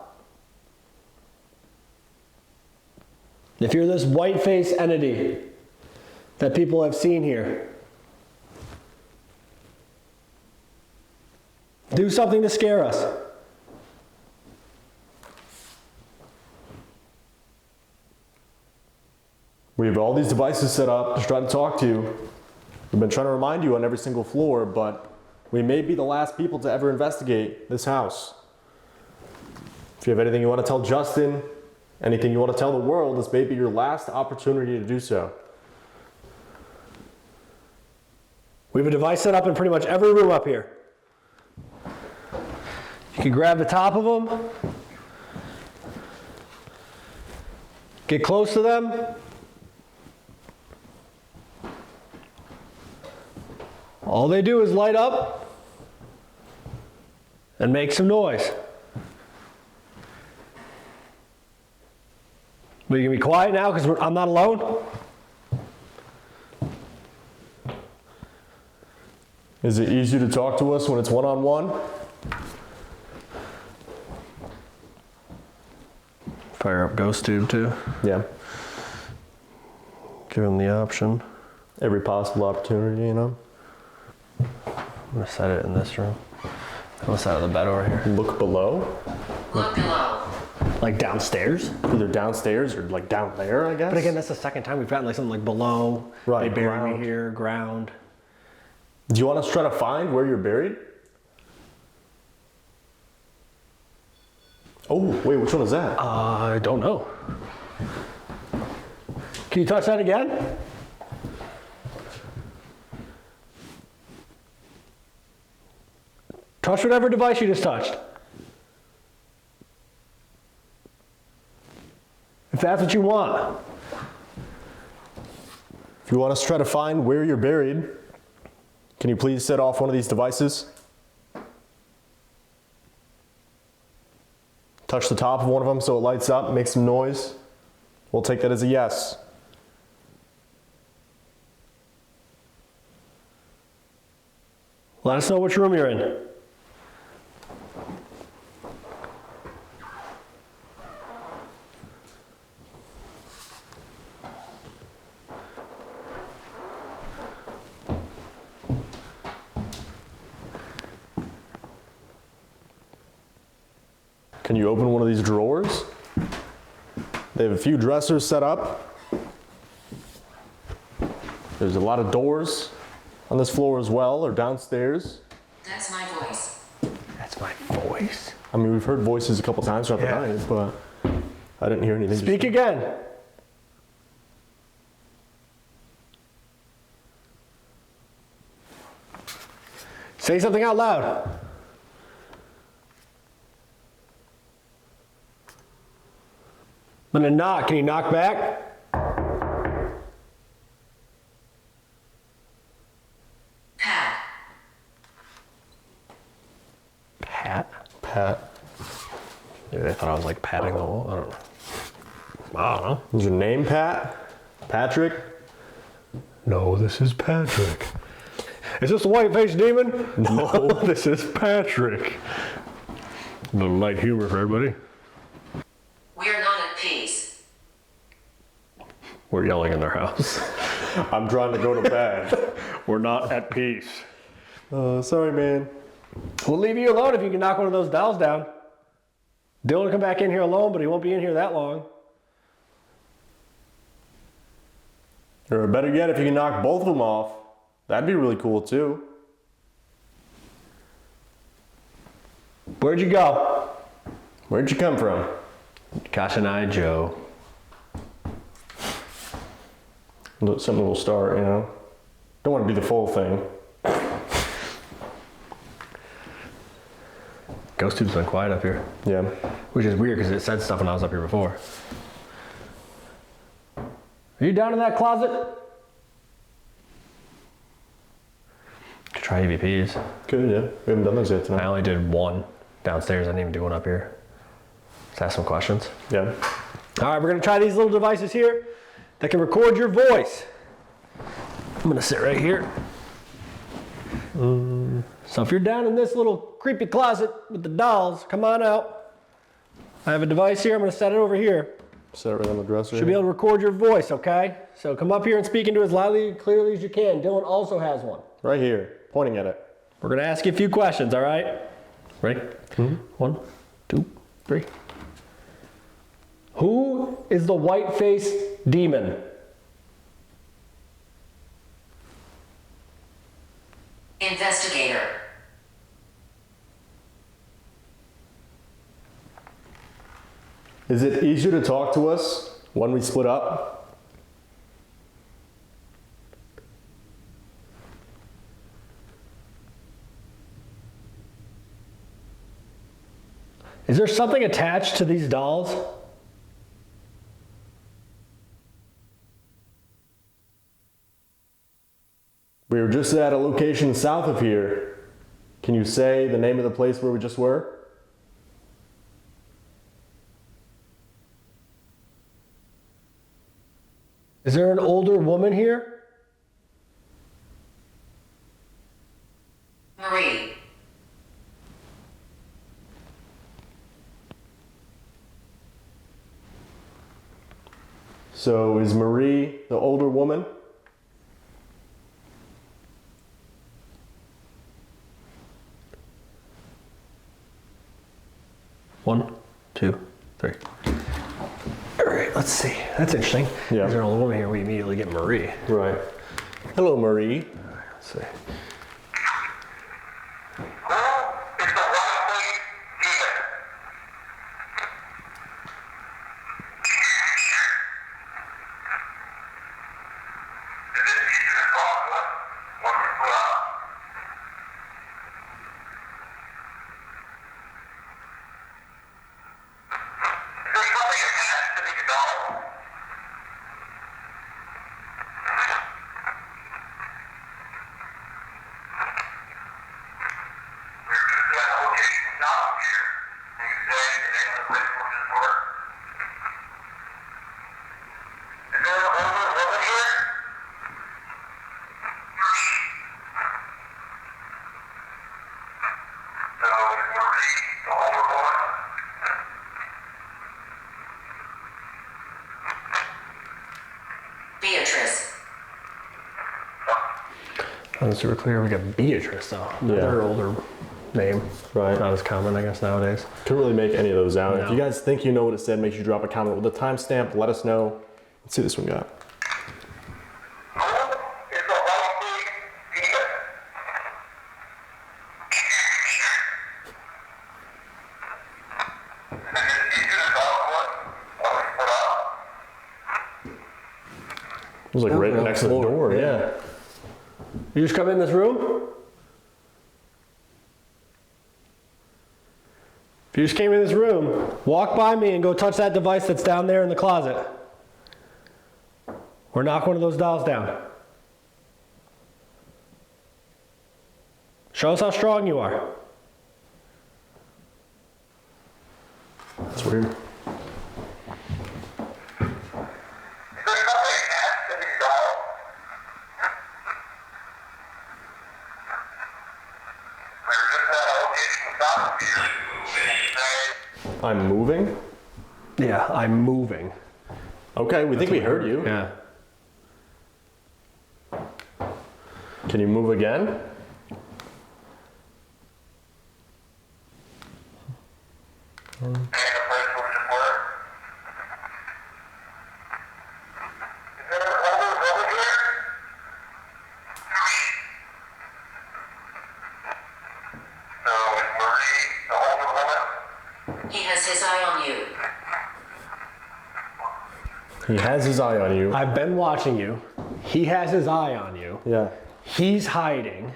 If you're this white-faced entity that people have seen here, do something to scare us. We have all these devices set up to try to talk to you. We've been trying to remind you on every single floor, but we may be the last people to ever investigate this house. If you have anything you want to tell Justin, anything you want to tell the world, this may be your last opportunity to do so. We have a device set up in pretty much every room up here. You can grab the top of them, get close to them, all they do is light up and make some noise. But you can be quiet now because I'm not alone. Is it easier to talk to us when it's one-on-one? Fire up ghost tube too. Yeah. Give him the option. Every possible opportunity, you know? I'm gonna set it in this room. On the side of the bed over here. Look below, Look below. Like downstairs. either downstairs or like down there, I guess. But again, that's the second time we've gotten like something like below. Right, They buried ground. me here, ground. Do you want us to try to find where you're buried? Oh, wait, which one is that? I don't know. Can you touch that again? Touch whatever device you just touched. If that's what you want. If you want us to try to find where you're buried, can you please set off one of these devices? Touch the top of one of them so it lights up, makes some noise. We'll take that as a yes. Let us know which room you're in. Can you open one of these drawers? They have a few dressers set up. There's a lot of doors on this floor as well, or downstairs. That's my voice. That's my voice. I mean, we've heard voices a couple times throughout Yeah. the night, but I didn't hear anything. Speak again. Say something out loud. I'm gonna knock. Can you knock back? I was like patting the wall. I don't know. Is your name Pat? Patrick? No, this is Patrick. Is this the Whiteface Demon? No, this is Patrick. A little light humor for everybody. We're not at peace. We're yelling in their house. I'm trying to go to bed. We're not at peace. Sorry, man. We'll leave you alone if you can knock one of those dolls down. Dylan will come back in here alone, but he won't be in here that long. Or better yet, if you can knock both of them off, that'd be really cool too. Where'd you go? Where'd you come from? Gosh and I, Joe. Something will start, you know. Don't want to be the full thing. Ghost Tube's been quiet up here. Yeah. Which is weird because it said stuff when I was up here before. Are you down in that closet? Could try EVPs. Good, yeah. We haven't done those yet I tonight. only did one downstairs. I didn't even do one up here. Let's ask some questions. Yeah. All right, we're gonna try these little devices here that can record your voice. I'm gonna sit right here. So if you're down in this little creepy closet with the dolls, come on out. I have a device here. I'm gonna set it over here. Set it right on the dresser. Should be able to record your voice, okay? So come up here and speak into it as loudly and clearly as you can. Dylan also has one. Right here, pointing at it. We're gonna ask you a few questions, all right? Ready? 1, 2, 3. Who is the Whiteface Demon? Investigator. Is it easier to talk to us when we split up? Is there something attached to these dolls? We were just at a location south of here. Can you say the name of the place where we just were? Is there an older woman here? Marie. So is Marie the older woman? One, 2, 3. All right, let's see. That's interesting. Yeah. Is there an older woman here? We immediately get Marie. Right. Hello, Marie. Let's see. Beatrice. That's super clear. We got Beatrice though. Yeah. Another older name. Right. Not as common, I guess, nowadays. Couldn't really make any of those out. No. If you guys think you know what it said, make sure you drop a comment with a timestamp. Let us know. Let's see this one got. It was like right next to the door, yeah. You just come in this room? If you just came in this room, walk by me and go touch that device that's down there in the closet. Or knock one of those dolls down. Show us how strong you are. That's weird. I'm moving? Yeah, I'm moving. Okay, we think we heard you. Yeah. Can you move again? He has his eye on you. He has his eye on you. I've been watching you. He has his eye on you. Yeah. He's hiding.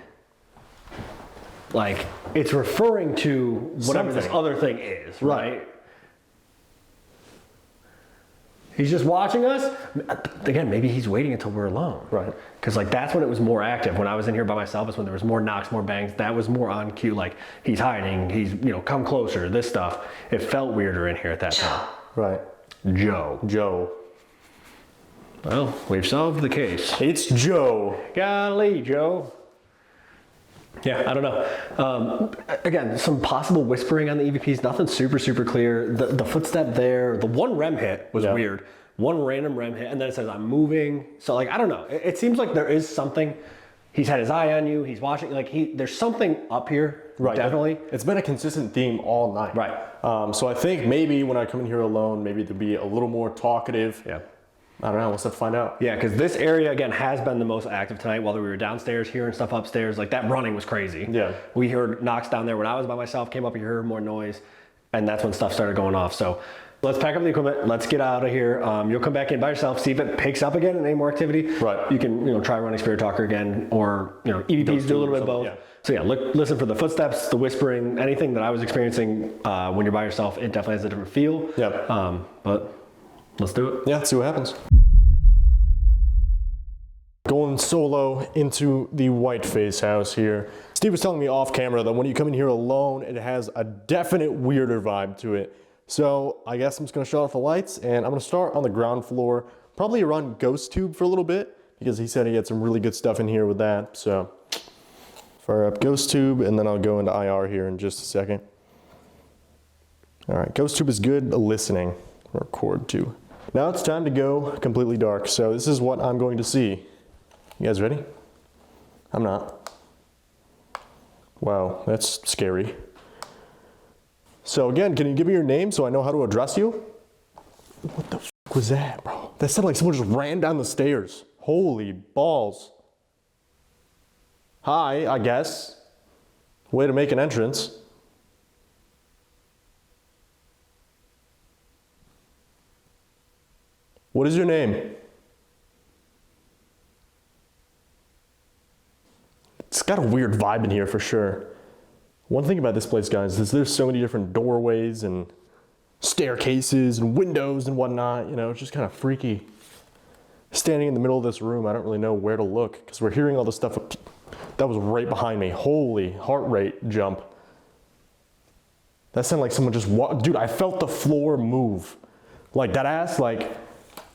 Like, it's referring to whatever this Something. other thing is, right? He's just watching us. Again, maybe he's waiting until we're alone. Right. Because like that's when it was more active. When I was in here by myself, it's when there was more knocks, more bangs. That was more on cue. Like he's hiding. He's come closer. This stuff. It felt weirder in here at that time. Right. Joe. Joe. Well, we've solved the case. It's Joe. Golly, Joe. Yeah, I don't know. Again, some possible whispering on the EVPs. Nothing super clear. The footstep there. The one REM hit was weird. One random REM hit, and then it says I'm moving. So like I don't know. It seems like there is something. He's had his eye on you. He's watching. Like there's something up here. Right. Definitely. It's been a consistent theme all night. Right. So I think maybe when I come in here alone, maybe to be a little more talkative. Yeah. I don't know. We'll have to find out. Yeah, because this area again has been the most active tonight. While we were downstairs hearing stuff upstairs, like that running was crazy. Yeah. We heard knocks down there when I was by myself. Came up, you heard more noise, and that's when stuff started going off. So let's pack up the equipment. Let's get out of here. You'll come back in by yourself. See if it picks up again and any more activity. Right. You can try running Spirit Talker again, or EVPs do a little bit of both. Yeah. So yeah, listen for the footsteps, the whispering, anything that I was experiencing when you're by yourself. It definitely has a different feel. Yeah. But let's do it. Yeah. Let's see what happens. Going solo into the Whiteface house here. Steve was telling me off camera that when you come in here alone, it has a definite weirder vibe to it. So I guess I'm just gonna shut off the lights and I'm gonna start on the ground floor, probably run Ghost Tube for a little bit because he said he had some really good stuff in here with that. So fire up Ghost Tube and then I'll go into IR here in just a second. All right, Ghost Tube is good listening, record too. Now it's time to go completely dark. So this is what I'm going to see. You guys ready? I'm not. Wow, that's scary. So again, can you give me your name so I know how to address you? What the f was that, bro? That sounded like someone just ran down the stairs. Holy balls. Hi, I guess. Way to make an entrance. What is your name? It's got a weird vibe in here for sure. One thing about this place, guys, is there's so many different doorways and staircases and windows and whatnot. It's just kind of freaky. Standing in the middle of this room, I don't really know where to look because we're hearing all this stuff that was right behind me. Holy heart rate jump. That sounded like someone just walked. Dude, I felt the floor move. Like that ass, like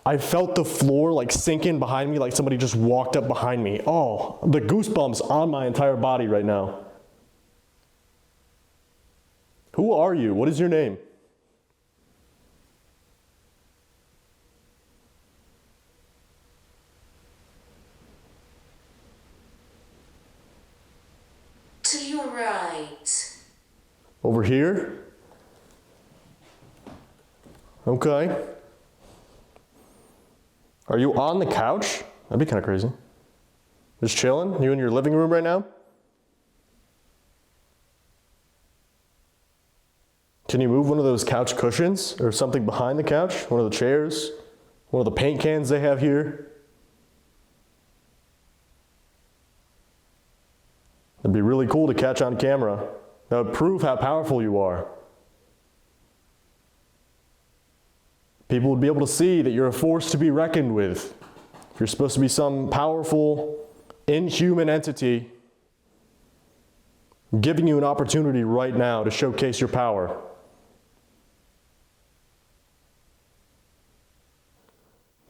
I felt the floor like sink in behind me like somebody just walked up behind me. Oh, the goosebumps on my entire body right now. Who are you? What is your name? To your right. Over here? Okay. Are you on the couch? That'd be kind of crazy. Just chilling? You in your living room right now? Can you move one of those couch cushions or something behind the couch? One of the chairs? One of the paint cans they have here? It'd be really cool to catch on camera. That would prove how powerful you are. People would be able to see that you're a force to be reckoned with. If you're supposed to be some powerful, inhuman entity, I'm giving you an opportunity right now to showcase your power.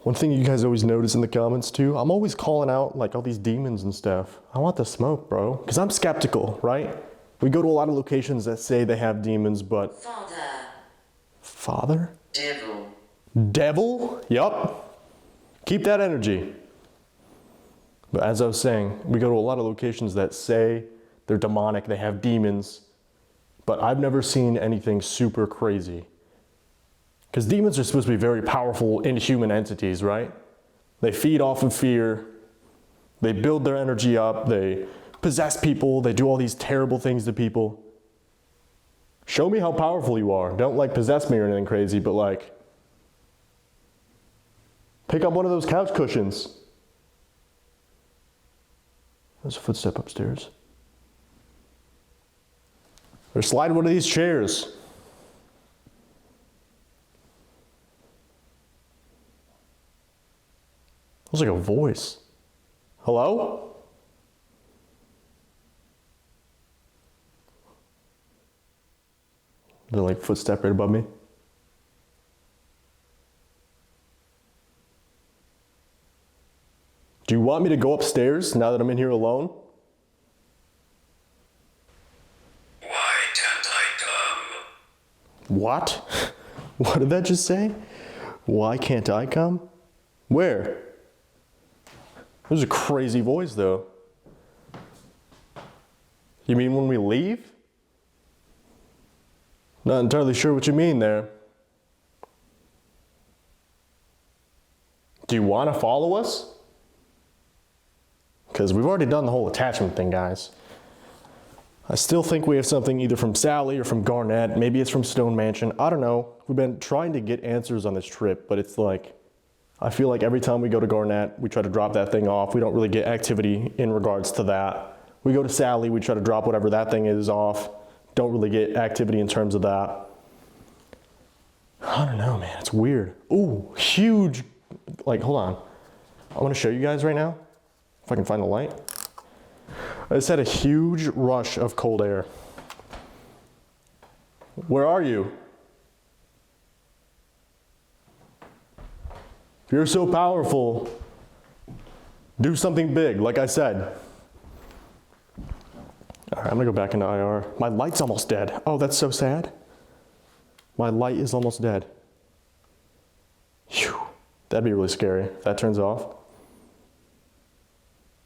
One thing you guys always notice in the comments too, I'm always calling out like all these demons and stuff. I want the smoke, bro. Because I'm skeptical, right? We go to a lot of locations that say they have demons, but... Father. Father? Devil. Devil? Yup. Keep that energy. But as I was saying, we go to a lot of locations that say they're demonic, they have demons, but I've never seen anything super crazy. Because demons are supposed to be very powerful, inhuman entities, right? They feed off of fear, they build their energy up, they possess people, they do all these terrible things to people. Show me how powerful you are. Don't like possess me or anything crazy, but like, pick up one of those couch cushions. There's a footstep upstairs. Or slide one of these chairs. It was like a voice. Hello? They're like footstep right above me. Do you want me to go upstairs now that I'm in here alone? Why can't I come? What? What did that just say? Why can't I come? Where? It was a crazy voice though. You mean when we leave? Not entirely sure what you mean there. Do you want to follow us? Because we've already done the whole attachment thing, guys. I still think we have something either from Sally or from Garnett. Maybe it's from Stone Mansion. I don't know. We've been trying to get answers on this trip, but it's like, I feel like every time we go to Garnett, we try to drop that thing off. We don't really get activity in regards to that. We go to Sally, we try to drop whatever that thing is off. Don't really get activity in terms of that. I don't know, man. It's weird. Ooh, huge. Like, hold on. I want to show you guys right now. If I can find the light. I just had a huge rush of cold air. Where are you? If you're so powerful, do something big, like I said. All right, I'm gonna go back into IR. My light's almost dead. Oh, that's so sad. My light is almost dead. Phew. That'd be really scary if that turns off.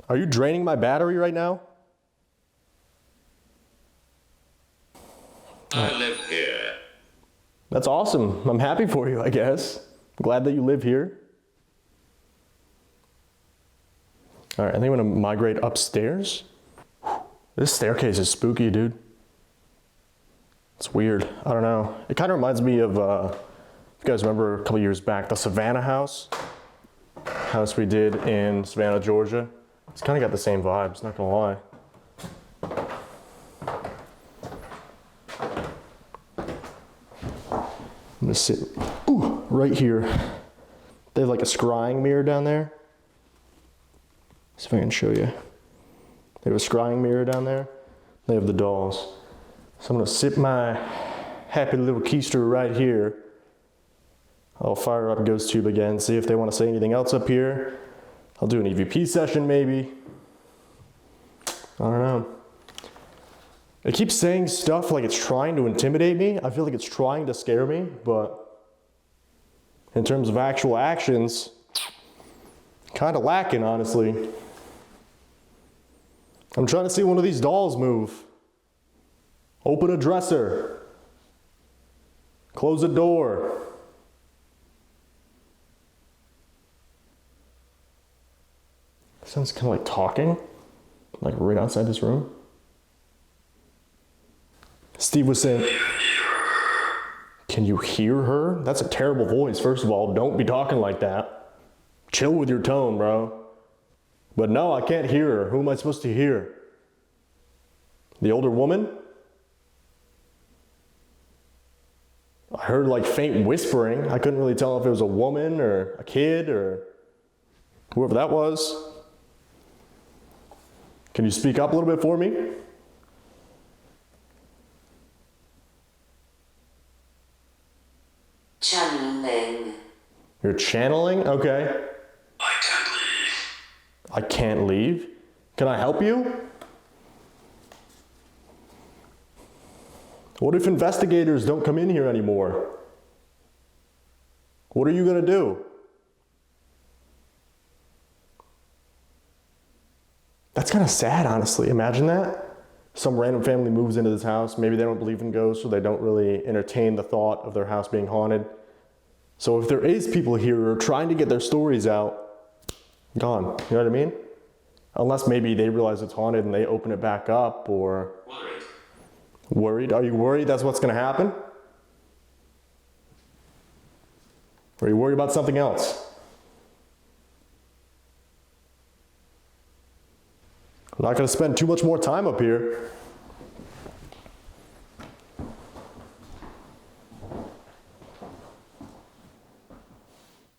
Are you draining my battery right now? I live here. That's awesome. I'm happy for you, I guess. I'm glad that you live here. All right, I think I'm gonna migrate upstairs. This staircase is spooky, dude. It's weird. I don't know. It kind of reminds me of, if you guys remember a couple years back, the Savannah house we did in Savannah, Georgia. It's kind of got the same vibes, not gonna lie. I'm gonna sit right here. They have like a scrying mirror down there. See if I can show you. They have a scrying mirror down there. They have the dolls. So I'm gonna sit my happy little keister right here. I'll fire up GhostTube again, see if they want to say anything else up here. I'll do an EVP session maybe. I don't know. It keeps saying stuff like it's trying to intimidate me. I feel like it's trying to scare me, but in terms of actual actions, kind of lacking, honestly. I'm trying to see one of these dolls move. Open a dresser. Close a door. Sounds kind of like talking, like right outside this room. Steve was saying, can you hear her? That's a terrible voice. First of all, don't be talking like that. Chill with your tone, bro. But no, I can't hear her. Who am I supposed to hear? The older woman? I heard like faint whispering. I couldn't really tell if it was a woman or a kid or whoever that was. Can you speak up a little bit for me? Channeling. You're channeling? Okay. I can't leave. I can't leave? Can I help you? What if investigators don't come in here anymore? What are you gonna do? That's kind of sad, honestly. Imagine that. Some random family moves into this house. Maybe they don't believe in ghosts, or they don't really entertain the thought of their house being haunted. So if there is people here who are trying to get their stories out, gone. You know what I mean? Unless maybe they realize it's haunted and they open it back up, or... Worried. Worried? Are you worried that's what's gonna happen? Or are you worried about something else? I'm not gonna spend too much more time up here.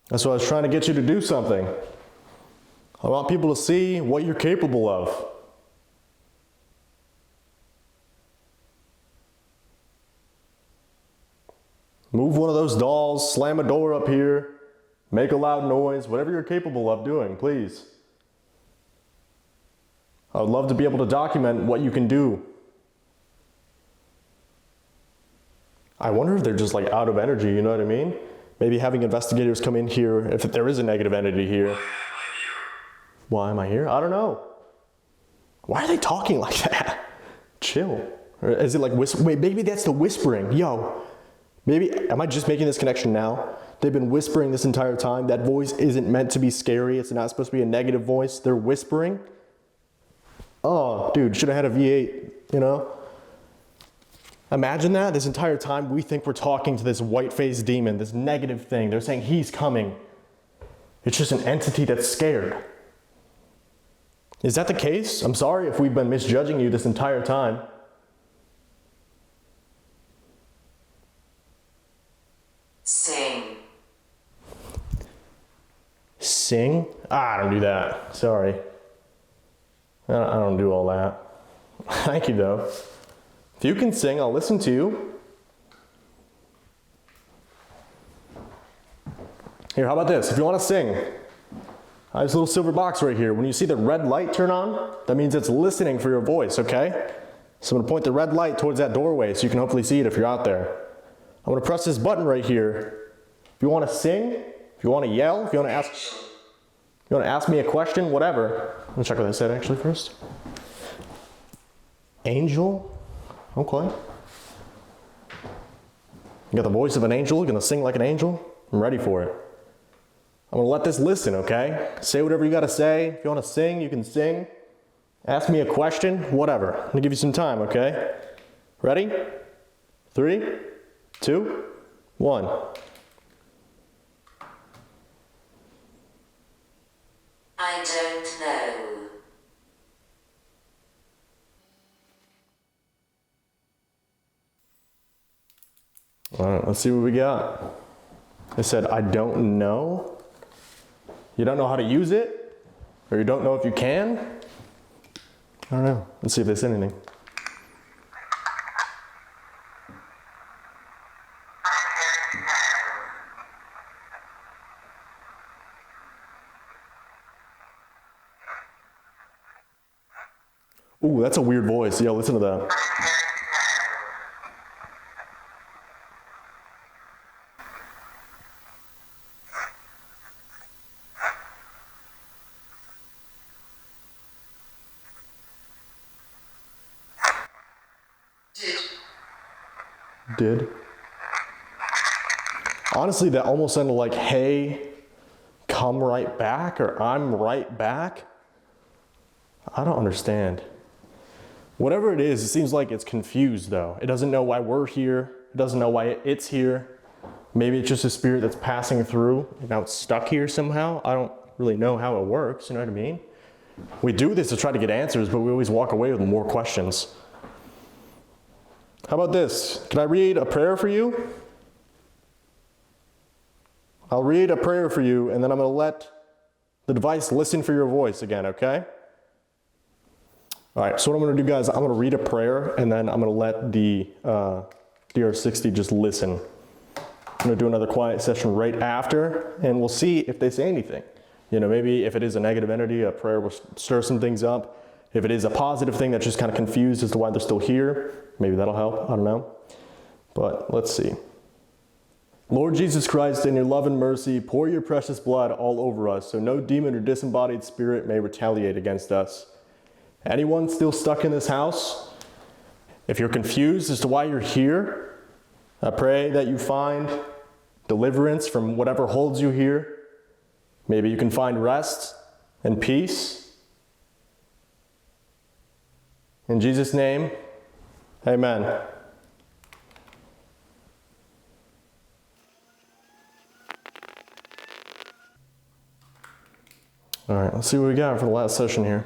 That's why I was trying to get you to do something. I want people to see what you're capable of. Move one of those dolls, slam a door up here, make a loud noise, whatever you're capable of doing, please. I would love to be able to document what you can do. I wonder if they're just like out of energy, you know what I mean? Maybe having investigators come in here, if there is a negative entity here. Why am I here? I don't know. Why are they talking like that? Chill. Or is it like wait, maybe that's the whispering. Yo, maybe, am I just making this connection now? They've been whispering this entire time. That voice isn't meant to be scary. It's not supposed to be a negative voice. They're whispering. Oh, dude, should have had a V8, you know? Imagine that, this entire time we think we're talking to this Whiteface Demon, this negative thing. They're saying he's coming. It's just an entity that's scared. Is that the case? I'm sorry if we've been misjudging you this entire time. Sing. Sing? I don't do that, sorry. I don't do all that. Thank you, though. If you can sing, I'll listen to you. Here, how about this? If you want to sing, I have this little silver box right here. When you see the red light turn on, that means it's listening for your voice, okay? So I'm going to point the red light towards that doorway so you can hopefully see it if you're out there. I'm going to press this button right here. If you want to sing, if you want to yell, if you want to ask me a question, whatever. Let me check what I said actually first. Angel? Okay. You got the voice of an angel, you're gonna sing like an angel? I'm ready for it. I'm gonna let this listen, okay? Say whatever you gotta say. If you wanna sing, you can sing. Ask me a question, whatever. I'm gonna give you some time, okay? Ready? 3, 2, 1. I don't know. All right, let's see what we got. I said, I don't know. You don't know how to use it? Or you don't know if you can? I don't know. Let's see if they said anything. Ooh, that's a weird voice. Yeah, listen to that. Did. Honestly, that almost sounded like, hey, come right back, or I'm right back. I don't understand. Whatever it is, it seems like it's confused though. It doesn't know why we're here. It doesn't know why it's here. Maybe it's just a spirit that's passing through and now it's stuck here somehow. I don't really know how it works, you know what I mean? We do this to try to get answers, but we always walk away with more questions. How about this? Can I read a prayer for you? I'll read a prayer for you, and then I'm going to let the device listen for your voice again, okay? All right, so what I'm going to do, guys, I'm going to read a prayer, and then I'm going to let the DR60 just listen. gonna do another quiet session right after, and we'll see if they say anything. You know, maybe if it is a negative entity, a prayer will stir some things up. If it is a positive thing that's just kind of confused as to why they're still here, maybe that'll help, I don't know. But let's see. Lord Jesus Christ, in your love and mercy, pour your precious blood all over us so no demon or disembodied spirit may retaliate against us. Anyone still stuck in this house? If you're confused as to why you're here, I pray that you find deliverance from whatever holds you here. Maybe you can find rest and peace. In Jesus' name, amen. All right, let's see what we got for the last session here.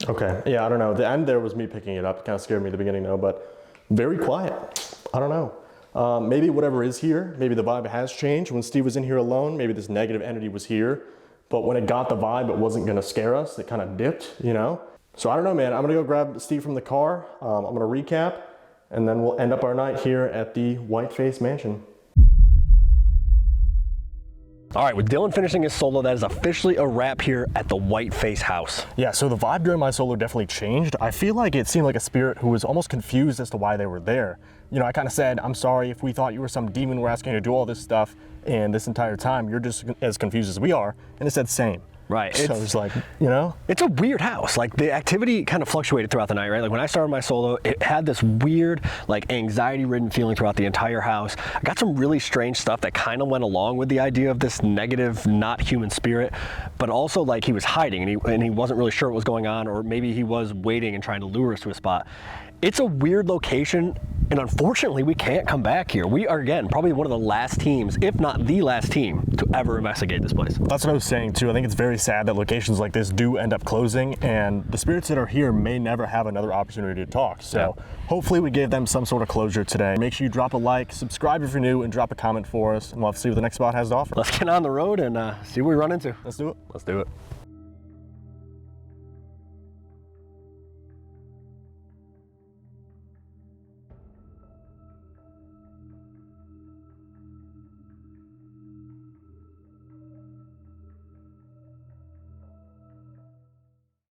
Okay, yeah, I don't know. The end there was me picking it up. It kind of scared me at the beginning though, but very quiet. I don't know. Maybe whatever is here, maybe the vibe has changed. When Steve was in here alone, maybe this negative entity was here, but when it got the vibe, it wasn't gonna scare us. It kind of dipped, you know? So I don't know, man. I'm gonna go grab Steve from the car. I'm gonna recap, and then we'll end up our night here at the Whiteface Mansion. All right, with Dylan finishing his solo, that is officially a wrap here at the Whiteface house. Yeah, so the vibe during my solo definitely changed. I feel like it seemed like a spirit who was almost confused as to why they were there. You know, I kind of said, I'm sorry if we thought you were some demon, we're asking you to do all this stuff, and this entire time you're just as confused as we are. And it said same. Right. So it's like, you know? It's a weird house. Like, the activity kind of fluctuated throughout the night, right? Like, when I started my solo, it had this weird, like, anxiety-ridden feeling throughout the entire house. I got some really strange stuff that kind of went along with the idea of this negative, not human spirit, but also, like, he was hiding and he wasn't really sure what was going on, or maybe he was waiting and trying to lure us to a spot. It's a weird location, and unfortunately, we can't come back here. We are, again, probably one of the last teams, if not the last team, to ever investigate this place. That's what I was saying too. I think it's very sad that locations like this do end up closing, and the spirits that are here may never have another opportunity to talk. So hopefully we gave them some sort of closure today. Make sure you drop a like, subscribe if you're new, and drop a comment for us, and we'll have to see what the next spot has to offer. Let's get on the road and see what we run into. Let's do it. Let's do it.